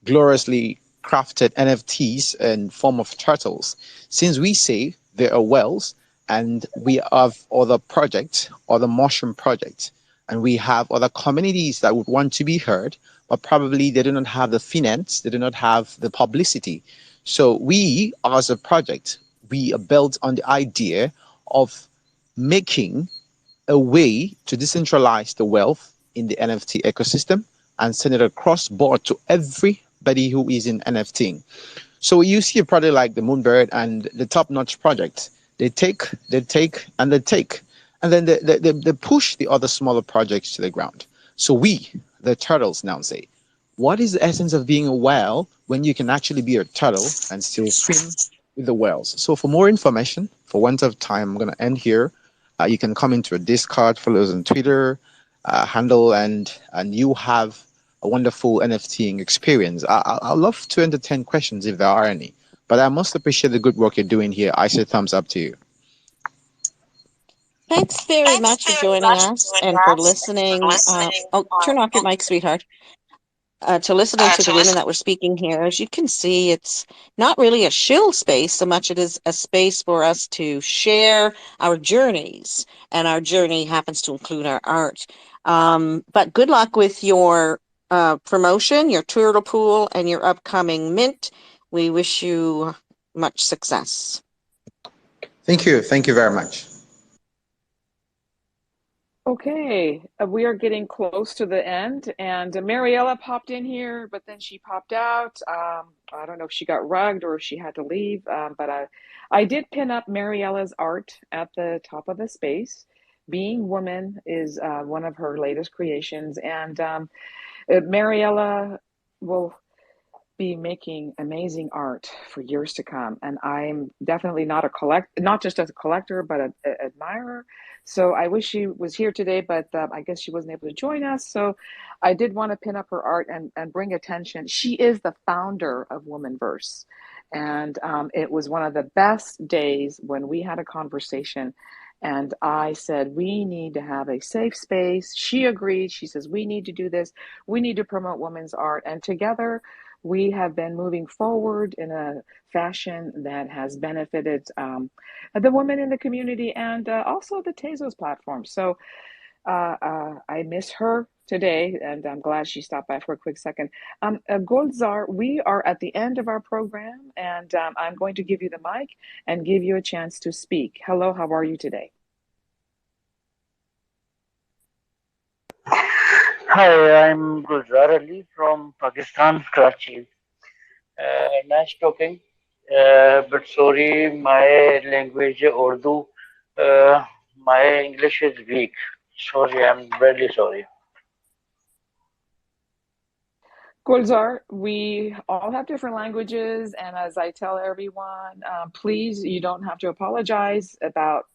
gloriously crafted NFTs in form of turtles. Since we say they are whales, and we have other projects, other mushroom projects, and we have other communities that would want to be heard, but probably they do not have the finance, they do not have the publicity. So we, as a project, we are built on the idea of making a way to decentralize the wealth in the NFT ecosystem and send it across board to everybody who is in NFTing. So you see a project like the Moonbird and the Top Notch project, and they take, and then they push the other smaller projects to the ground. So we, the turtles, now say, what is the essence of being a whale when you can actually be a turtle and still swim with the whales? So for more information, for want of time, I'm going to end here. You can come into a Discord, follow us on Twitter handle, and you have a wonderful NFTing experience. I'd love to entertain questions if there are any, but I most appreciate the good work you're doing here. I say thumbs up to you. Thanks very much for joining us and for listening. Oh, turn off your mic, sweetheart. To listening to the women that were speaking here. As you can see, it's not really a shill space so much it is a space for us to share our journeys, and our journey happens to include our art. But good luck with your promotion, your turtle pool, and your upcoming mint. We wish you much success. Thank you. Thank you very much. Okay, we are getting close to the end, and Mariella popped in here, but then she popped out. I don't know if she got rugged or if she had to leave, but I did pin up Mariella's art at the top of the space. Being Woman is one of her latest creations, and Mariella will be making amazing art for years to come. And I'm definitely not just as a collector, but an admirer. So I wish she was here today, but I guess she wasn't able to join us. So I did want to pin up her art and bring attention. She is the founder of WOMENverse. And it was one of the best days when we had a conversation. And I said, we need to have a safe space. She agreed. She says, we need to do this. We need to promote women's art. And together, we have been moving forward in a fashion that has benefited the women in the community and also the Tezos platform. So I miss her today, and I'm glad she stopped by for a quick second. Golzar, we are at the end of our program, and I'm going to give you the mic and give you a chance to speak. Hello, how are you today? Hi, I'm Gulzar Ali from Pakistan, Karachi. Nice talking. But sorry, my language Urdu. Uh, my English is weak. Sorry, I'm really sorry. Gulzar, we all have different languages, and as I tell everyone, please, you don't have to apologize about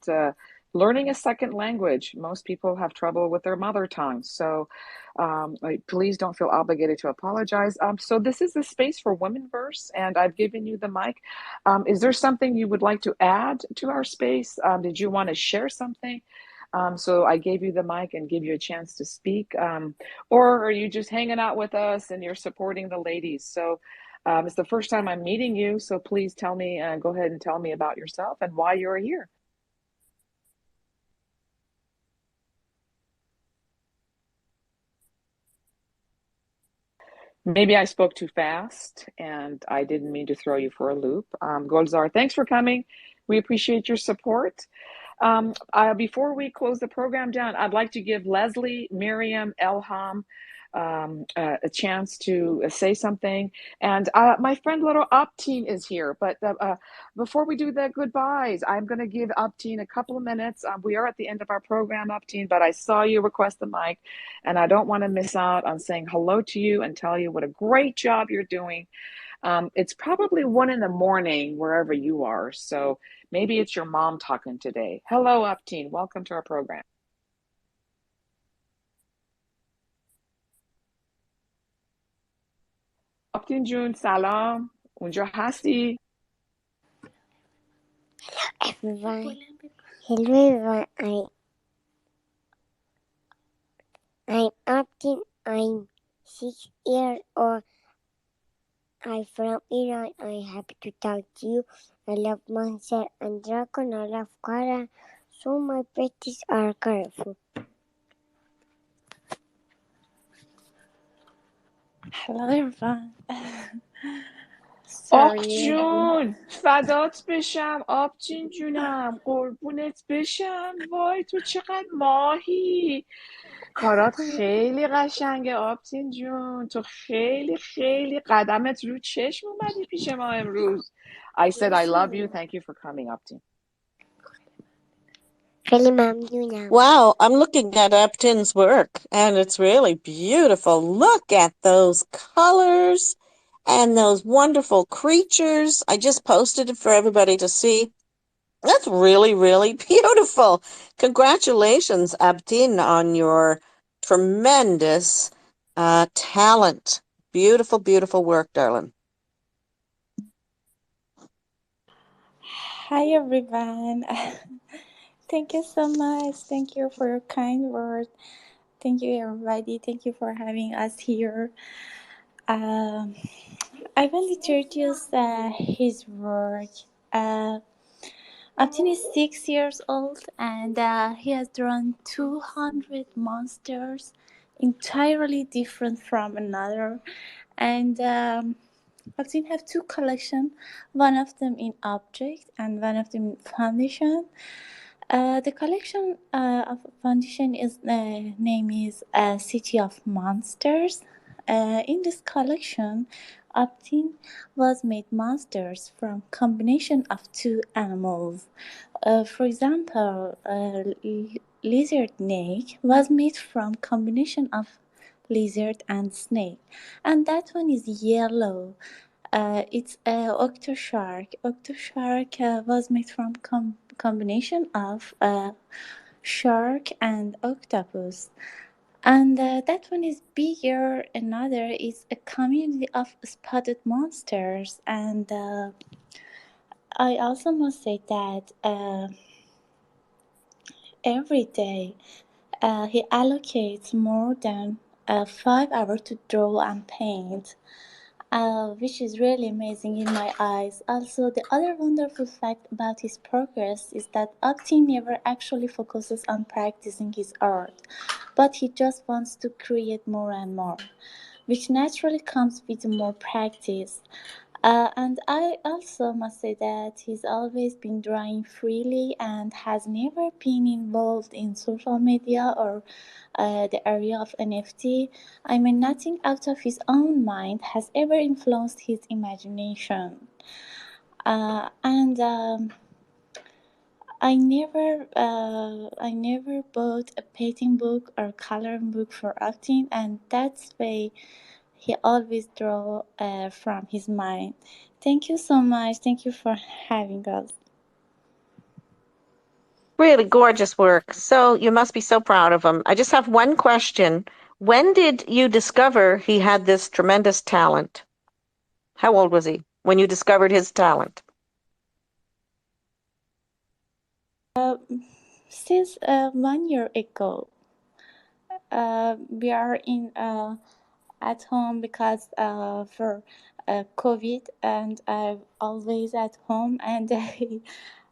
learning a second language. Most people have trouble with their mother tongue, so please don't feel obligated to apologize. So this is the space for WOMENverse, and I've given you the mic. Is there something you would like to add to our space? Did you want to share something? So I gave you the mic and give you a chance to speak. Or are you just hanging out with us and you're supporting the ladies? So it's the first time I'm meeting you. So please tell me, go ahead and tell me about yourself and why you're here. Maybe I spoke too fast and I didn't mean to throw you for a loop. Golzar, thanks for coming. We appreciate your support. Before we close the program down, I'd like to give Leslie, Miriam, Elham a chance to say something. And my friend Little Optine is here. But before we do the goodbyes, I'm going to give Optine a couple of minutes. We are at the end of our program, Optine, but I saw you request the mic, and I don't want to miss out on saying hello to you and tell you what a great job you're doing. It's probably 1 a.m. wherever you are. So maybe it's your mom talking today. Hello, Optine. Welcome to our program. Optine June, salam. اونجا هستی؟ Everyone, hello everyone. I'm Abdin. I'm 6 years old. I'm from Iran. I'm happy to talk to you. I love monster and dragon. I love color. So my pets are colorful. Hello everyone. آق Sorry. جون فدات بشم آبجین جونم قربونت بشم وای تو چقدر ماهی کارات خیلی قشنگه آبجین جون تو خیلی خیلی قدمت رو چشم اومدی پیش ما امروز I said I love you. Thank you for coming, Optin. خیلی ممنونم. Wow, I'm looking at Upton's work and it's really beautiful. Look at those colors and those wonderful creatures. I just posted it for everybody to see. That's really, really beautiful. Congratulations, Abdin, on your tremendous talent. Beautiful, beautiful work, darling. Hi everyone. Thank you so much. Thank you for your kind words. Thank you everybody. Thank you for having us here. I want to introduce his work. Abdin is 6 years old and he has drawn 200 monsters entirely different from another. And Abdin have two collections, one of them in object and one of them in foundation. The collection of foundation is name is City of Monsters. In this collection, Optin was made monsters from combination of two animals. For example, lizard snake was made from combination of lizard and snake, and that one is yellow. It's a octoshark. Octoshark was made from combination of shark and octopus. And that one is bigger. Another is a community of spotted monsters. And I also must say that every day he allocates more than 5 hours to draw and paint. which is really amazing in my eyes. Also, the other wonderful fact about his progress is that Akti never actually focuses on practicing his art, but he just wants to create more and more, which naturally comes with more practice. And I also must say that he's always been drawing freely and has never been involved in social media or the area of NFT. I mean, nothing out of his own mind has ever influenced his imagination. And I never bought a painting book or coloring book for acting, and that's why he always draw from his mind. Thank you so much. Thank you for having us. Really gorgeous work. So you must be so proud of him. I just have one question. When did you discover he had this tremendous talent? How old was he when you discovered his talent? Since 1 year ago, we are in at home because for COVID, and I'm always at home, and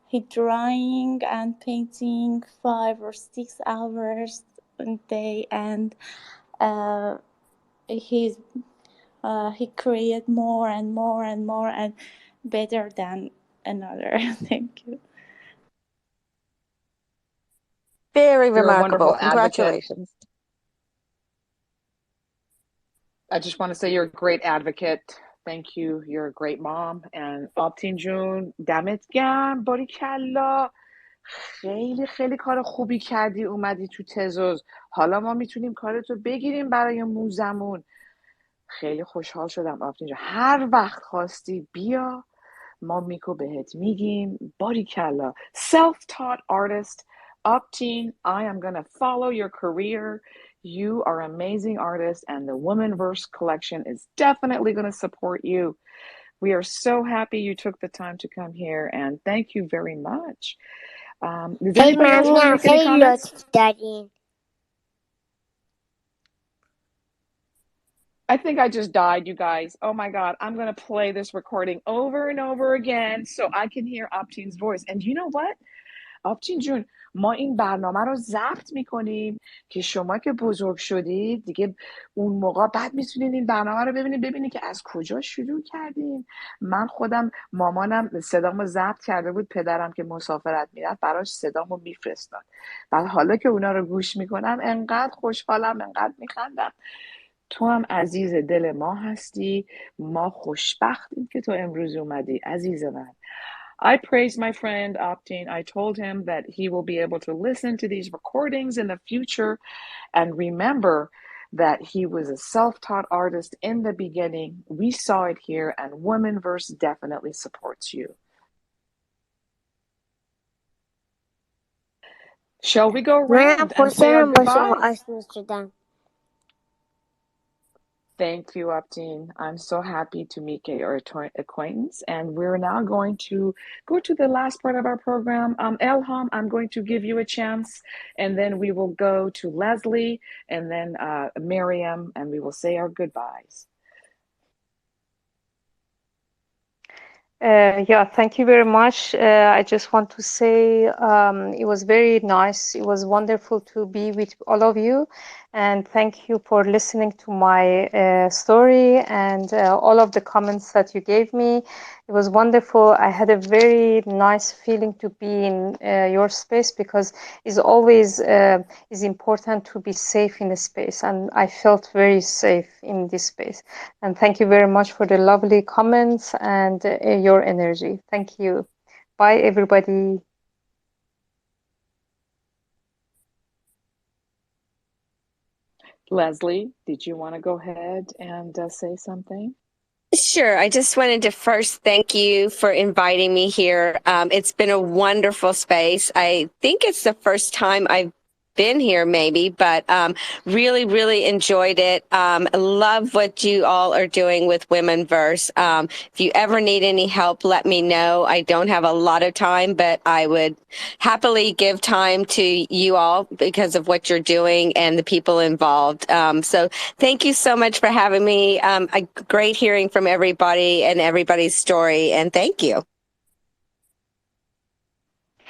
he drawing and painting 5 or 6 hours a day, and uh, he's he create more and more and more and better than another. Thank you. Very You're a remarkable. wonderful advocate. Congratulations. I just want to say you're a great advocate. Thank you. You're a great mom. And آبتین جون دمت گرم باریکلا. خیلی خیلی کار خوبی کردی اومدی تو تزوز. حالا ما میتونیم کارتو بگیریم برای موزمون. خیلی خوشحال شدم آبتین جون. هر وقت خواستی بیا. ما میکو بهت میگیم. باریکلا. Self-taught artist. آبتین, I am going to follow your career. You are an amazing artist, and the WOMENverse collection is definitely going to support you. We are so happy you took the time to come here, and thank you very much. Does ای anybody else want to ممنونم make any خیلی comments? لطف دارین. I think I just died, you guys. Oh my God. I'm going to play this recording over and over again so I can hear Optine's voice. And you know what? آبجین جون ما این برنامه رو ضبط میکنیم که شما که بزرگ شدید دیگه اون موقع بعد میتونید این برنامه رو ببینید که از کجا شروع کردیم. من خودم مامانم صدامو ضبط کرده بود، پدرم که مسافرت میرفت براش صدامو میفرستاد. بعد حالا که اونا رو گوش میکنم انقدر خوشحالم، انقدر میخندم. تو هم عزیز دل ما هستی. ما خوشبختیم که تو امروز اومدی عزیز من. I praised my friend Optine. I told him that he will be able to listen to these recordings in the future and remember that he was a self-taught artist in the beginning. We saw it here, and WOMENverse definitely supports you. Shall we go منم around and say our خوشحالم با شما goodbyes? آشنا شدم. Thank you, Optine. I'm so happy to make your acquaintance. And we're now going to go to the last part of our program. Elham, I'm going to give you a chance, and then we will go to Leslie, and then Miriam, and we will say our goodbyes. Yeah, thank you very much. I just want to say it was very nice. It was wonderful to be with all of you. And thank you for listening to my story and all of the comments that you gave me. It was wonderful. I had a very nice feeling to be in your space because it's always is important to be safe in a space. And I felt very safe in this space. And thank you very much for the lovely comments and your energy. Thank you. Bye, everybody. Leslie, did you want to go ahead and say something? Sure. I just wanted to first thank you for inviting me here. It's been a wonderful space. I think it's the first time I've been here maybe, but really, really enjoyed it. Love what you all are doing with WOMENverse. If you ever need any help, let me know. I don't have a lot of time, but I would happily give time to you all because of what you're doing and the people involved. So thank you so much for having me. Great hearing from everybody and everybody's story, and thank you.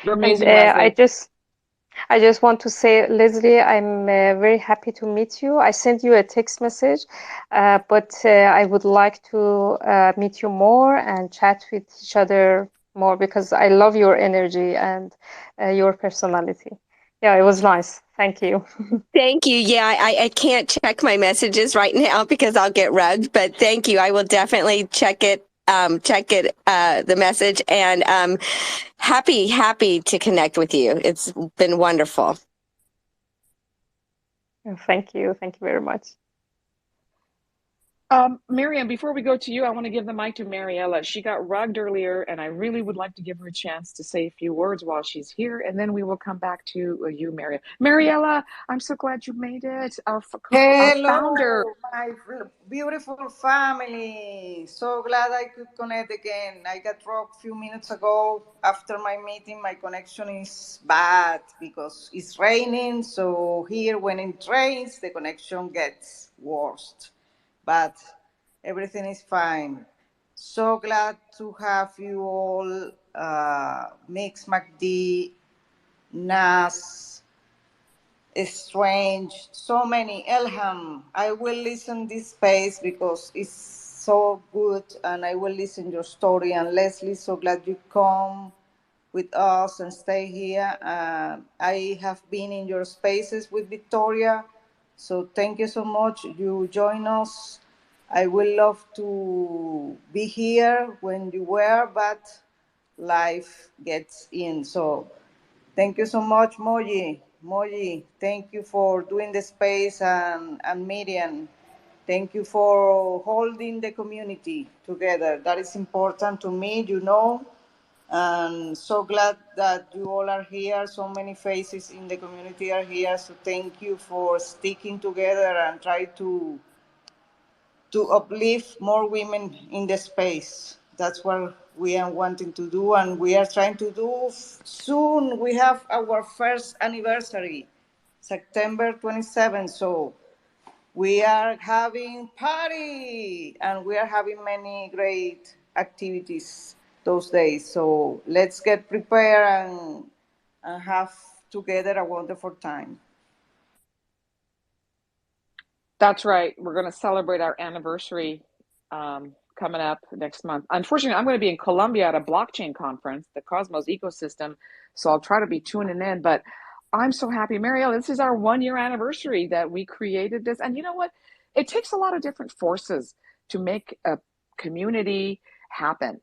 You're And amazing, Leslie. I just want to say, Leslie, I'm very happy to meet you. I sent you a text message, but I would like to meet you more and chat with each other more because I love your energy and your personality. Yeah, it was nice. Thank you. Thank you. Yeah, I can't check my messages right now because I'll get rugged, but thank you. I will definitely check it, the message, and happy to connect with you. It's been wonderful. Thank you. Thank you very much. Miriam, before we go to you, I want to give the mic to Mariella. She got rugged earlier, and I really would like to give her a chance to say a few words while she's here, and then we will come back to you, Mariella. Mariella, I'm so glad you made it. Our founder. Hello, my beautiful family. So glad I could connect again. I got dropped a few minutes ago. After my meeting, my connection is bad because it's raining. So here, when it rains, the connection gets worse. But everything is fine. So glad to have you all, Mix McD, Nas, Strange, so many. Elham, I will listen this space because it's so good, and I will listen your story. And Leslie, so glad you come with us and stay here. I have been in your spaces with Victoria, so thank you so much. You join us. I will love to be here when you were, but life gets in. So thank you so much, Moji. Moji, thank you for doing the space, and Miriam, thank you for holding the community together. That is important to me, you know. And so glad that you all are here. So many faces in the community are here. So thank you for sticking together and try to uplift more women in the space. That's what we are wanting to do, and we are trying to do soon. We have our first anniversary, September 27th. So we are having party, and we are having many great activities those days. So let's get prepared and have together a wonderful time. That's right. We're going to celebrate our anniversary coming up next month. Unfortunately, I'm going to be in Colombia at a blockchain conference, the Cosmos ecosystem. So I'll try to be tuning in. But I'm so happy, Marielle. This is our 1 year anniversary that we created this. And you know what? It takes a lot of different forces to make a community happen.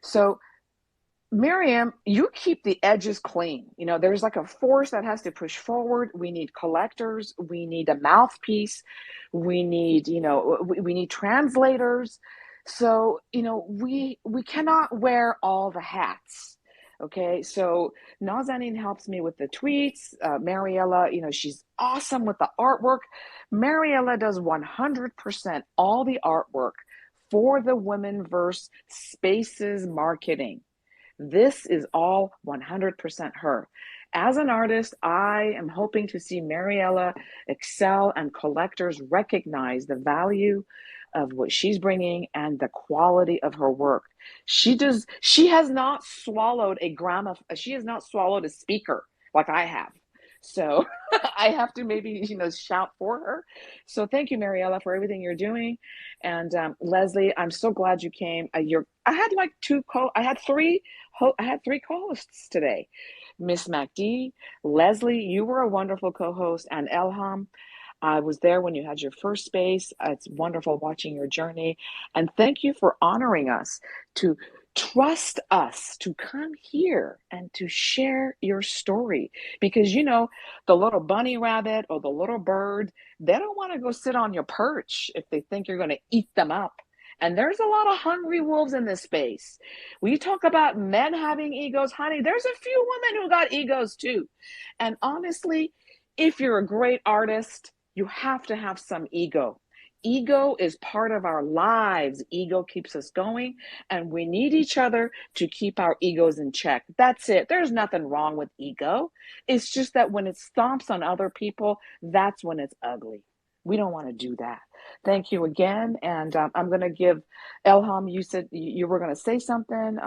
So Miriam, you keep the edges clean. There's like a force that has to push forward. We need collectors. We need a mouthpiece. We need translators. So, we cannot wear all the hats. Okay. So Nazanin helps me with the tweets. Mariella, she's awesome with the artwork. Mariella does 100% all the artwork for the WOMENverse Spaces marketing. This is all 100% her. As an artist, I am hoping to see Mariella excel and collectors recognize the value of what she's bringing and the quality of her work. She has not swallowed she has not swallowed a speaker like I have. So I have to maybe, shout for her. So thank you, Mariella, for everything you're doing. And Leslie, I'm so glad you came. I had like I had three co-hosts today. Miss MacD, Leslie, you were a wonderful co-host, and Elham. I was there when you had your first space. It's wonderful watching your journey. And thank you for honoring us to trust us to come here and to share your story. Because, the little bunny rabbit or the little bird, they don't want to go sit on your perch if they think you're going to eat them up. And there's a lot of hungry wolves in this space. We talk about men having egos, honey. There's a few women who got egos too. And honestly, If you're a great artist, you have to have some ego. Ego is part of our lives. Ego keeps us going, and we need each other to keep our egos in check. That's it. There's nothing wrong with ego. It's just that when it stomps on other people, that's when it's ugly. We don't want to do that. Thank you again. And I'm going to give Elham, you said you were going to say something. And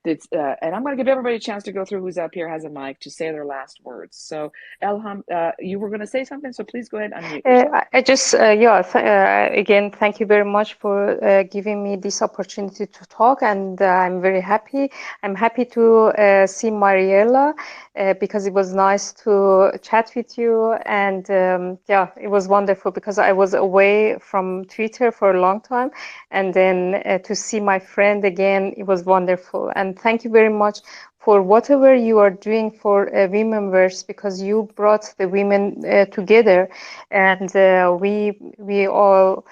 I'm going to give everybody a chance to go through who's up here, has a mic, to say their last words. So Elham, you were going to say something, so please go ahead and unmute yourself. I just, again, thank you very much for giving me this opportunity to talk, and I'm very happy. I'm happy to see Mariella because it was nice to chat with you, and yeah, it was wonderful because I was away from Twitter for a long time, and then to see my friend again, it was wonderful. And thank you very much for whatever you are doing for WOMENverse, because you brought the women together, and we all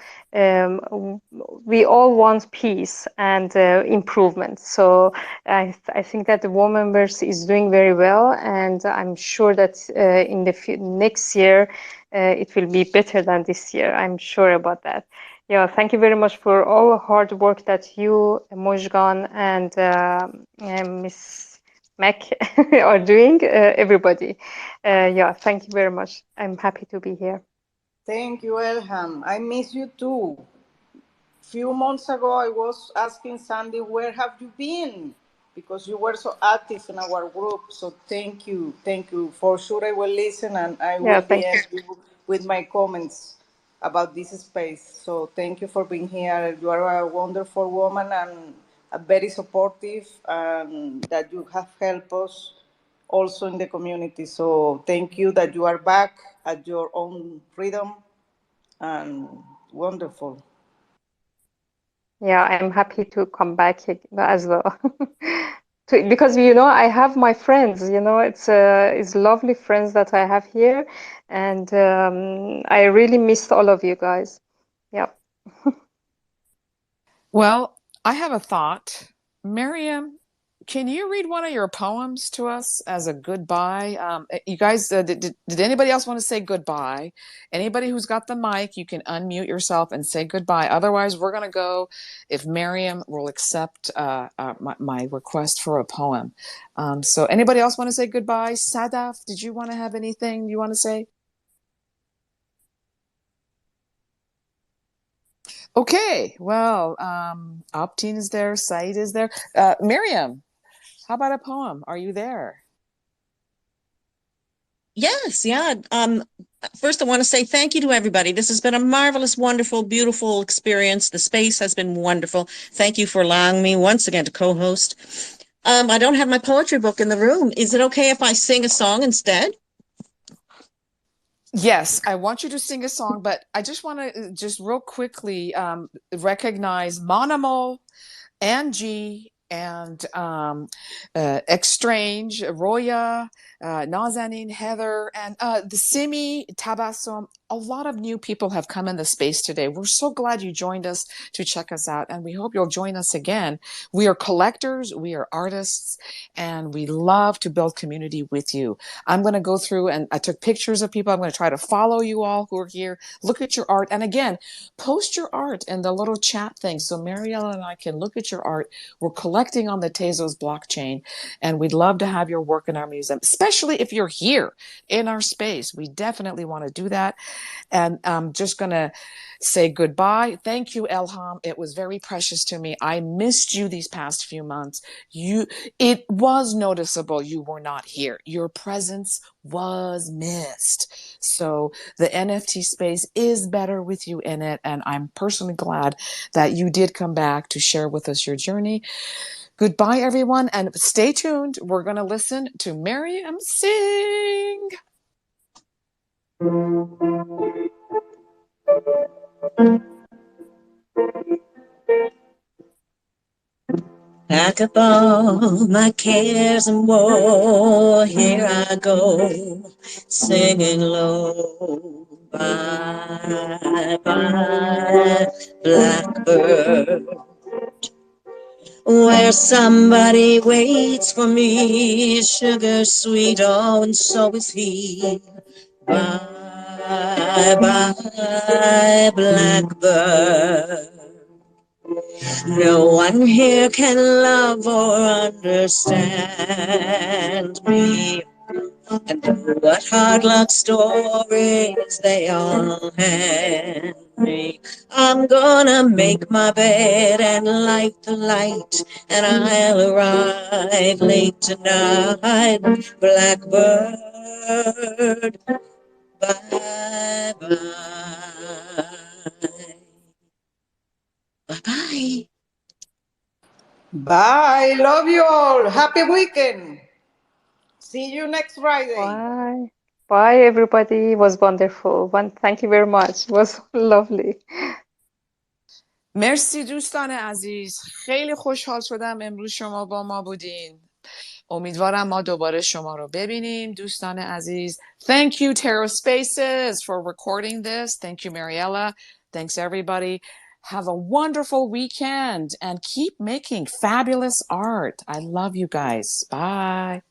want peace and improvement. So I think that the WOMENverse is doing very well, and I'm sure that in the next year it will be better than this year. I'm sure about that. Yeah, thank you very much for all the hard work that you, Mojgan, and Miss Mac are doing, everybody. Yeah, thank you very much. I'm happy to be here. Thank you, Elham. I miss you too. Few months ago, I was asking Sandy, where have you been? Because you were so active in our group. So thank you. Thank you. For sure, I will listen, and I Yeah, will thank DM you. you with my comments about this space. So thank you for being here. You are a wonderful woman and a very supportive, and that you have helped us also in the community. So thank you that you are back at your own freedom, and wonderful. Yeah, I'm happy to come back as well. Because I have my friends. It's lovely friends that I have here, and I really missed all of you guys. Yeah. Well, I have a thought. Miriam, can you read one of your poems to us as a goodbye? You guys, did anybody else want to say goodbye? Anybody who's got the mic, you can unmute yourself and say goodbye. Otherwise, we're going to go if Miriam will accept my request for a poem. So anybody else want to say goodbye? Sadaf, did you want to have anything you want to say? Okay, well, Optine is there, Said is there. Miriam, how about a poem? Are you there? Yes, yeah. First, I want to say thank you to everybody. This has been a marvelous, wonderful, beautiful experience. The space has been wonderful. Thank you for allowing me once again to co-host. I don't have my poetry book in the room. Is it okay if I sing a song instead? Yes, I want you to sing a song, but I just want to just real quickly recognize Monamo, Angie, and Exchange, Roya, Nazanin, Heather, and the Simi, Tabassum. A lot of new people have come in the space today. We're so glad you joined us to check us out, and we hope you'll join us again. We are collectors, we are artists, and we love to build community with you. I'm going to go through, and I took pictures of people. I'm going to try to follow you all who are here. Look at your art, and again, post your art in the little chat thing so Mariella and I can look at your art. We're collecting on the Tezos blockchain, and we'd love to have your work in our museum, especially if you're here in our space. We definitely want to do that. And I'm just going to say goodbye. Thank you, Elham. It was very precious to me. I missed you these past few months. It was noticeable you were not here. Your presence was missed. So the NFT space is better with you in it. And I'm personally glad that you did come back to share with us your journey. Goodbye, everyone. And stay tuned. We're going to listen to Miriam sing. Pack up all my cares and woe, here I go, singing low. Bye, bye, blackbird, where somebody waits for me, sugar sweet, oh, and so is he. Bye bye, blackbird. No one here can love or understand me. And what hard luck stories they all hand me. I'm gonna make my bed and light the light, and I'll arrive late tonight. Blackbird, bye bye. Bye bye. Bye. Love you all. Happy weekend. See you next Friday. Bye. Bye, everybody. It was wonderful. Thank you very much. It was lovely. مرسی دوستان عزیز، خیلی خوشحال شدم امروز شما با ما بودین. امیدوارم ما دوباره شما رو ببینیم دوستان عزیز. Thank you Tarot Spaces for recording this. Thank you Mariella. Thanks everybody. Have a wonderful weekend and keep making fabulous art. I love you guys. Bye.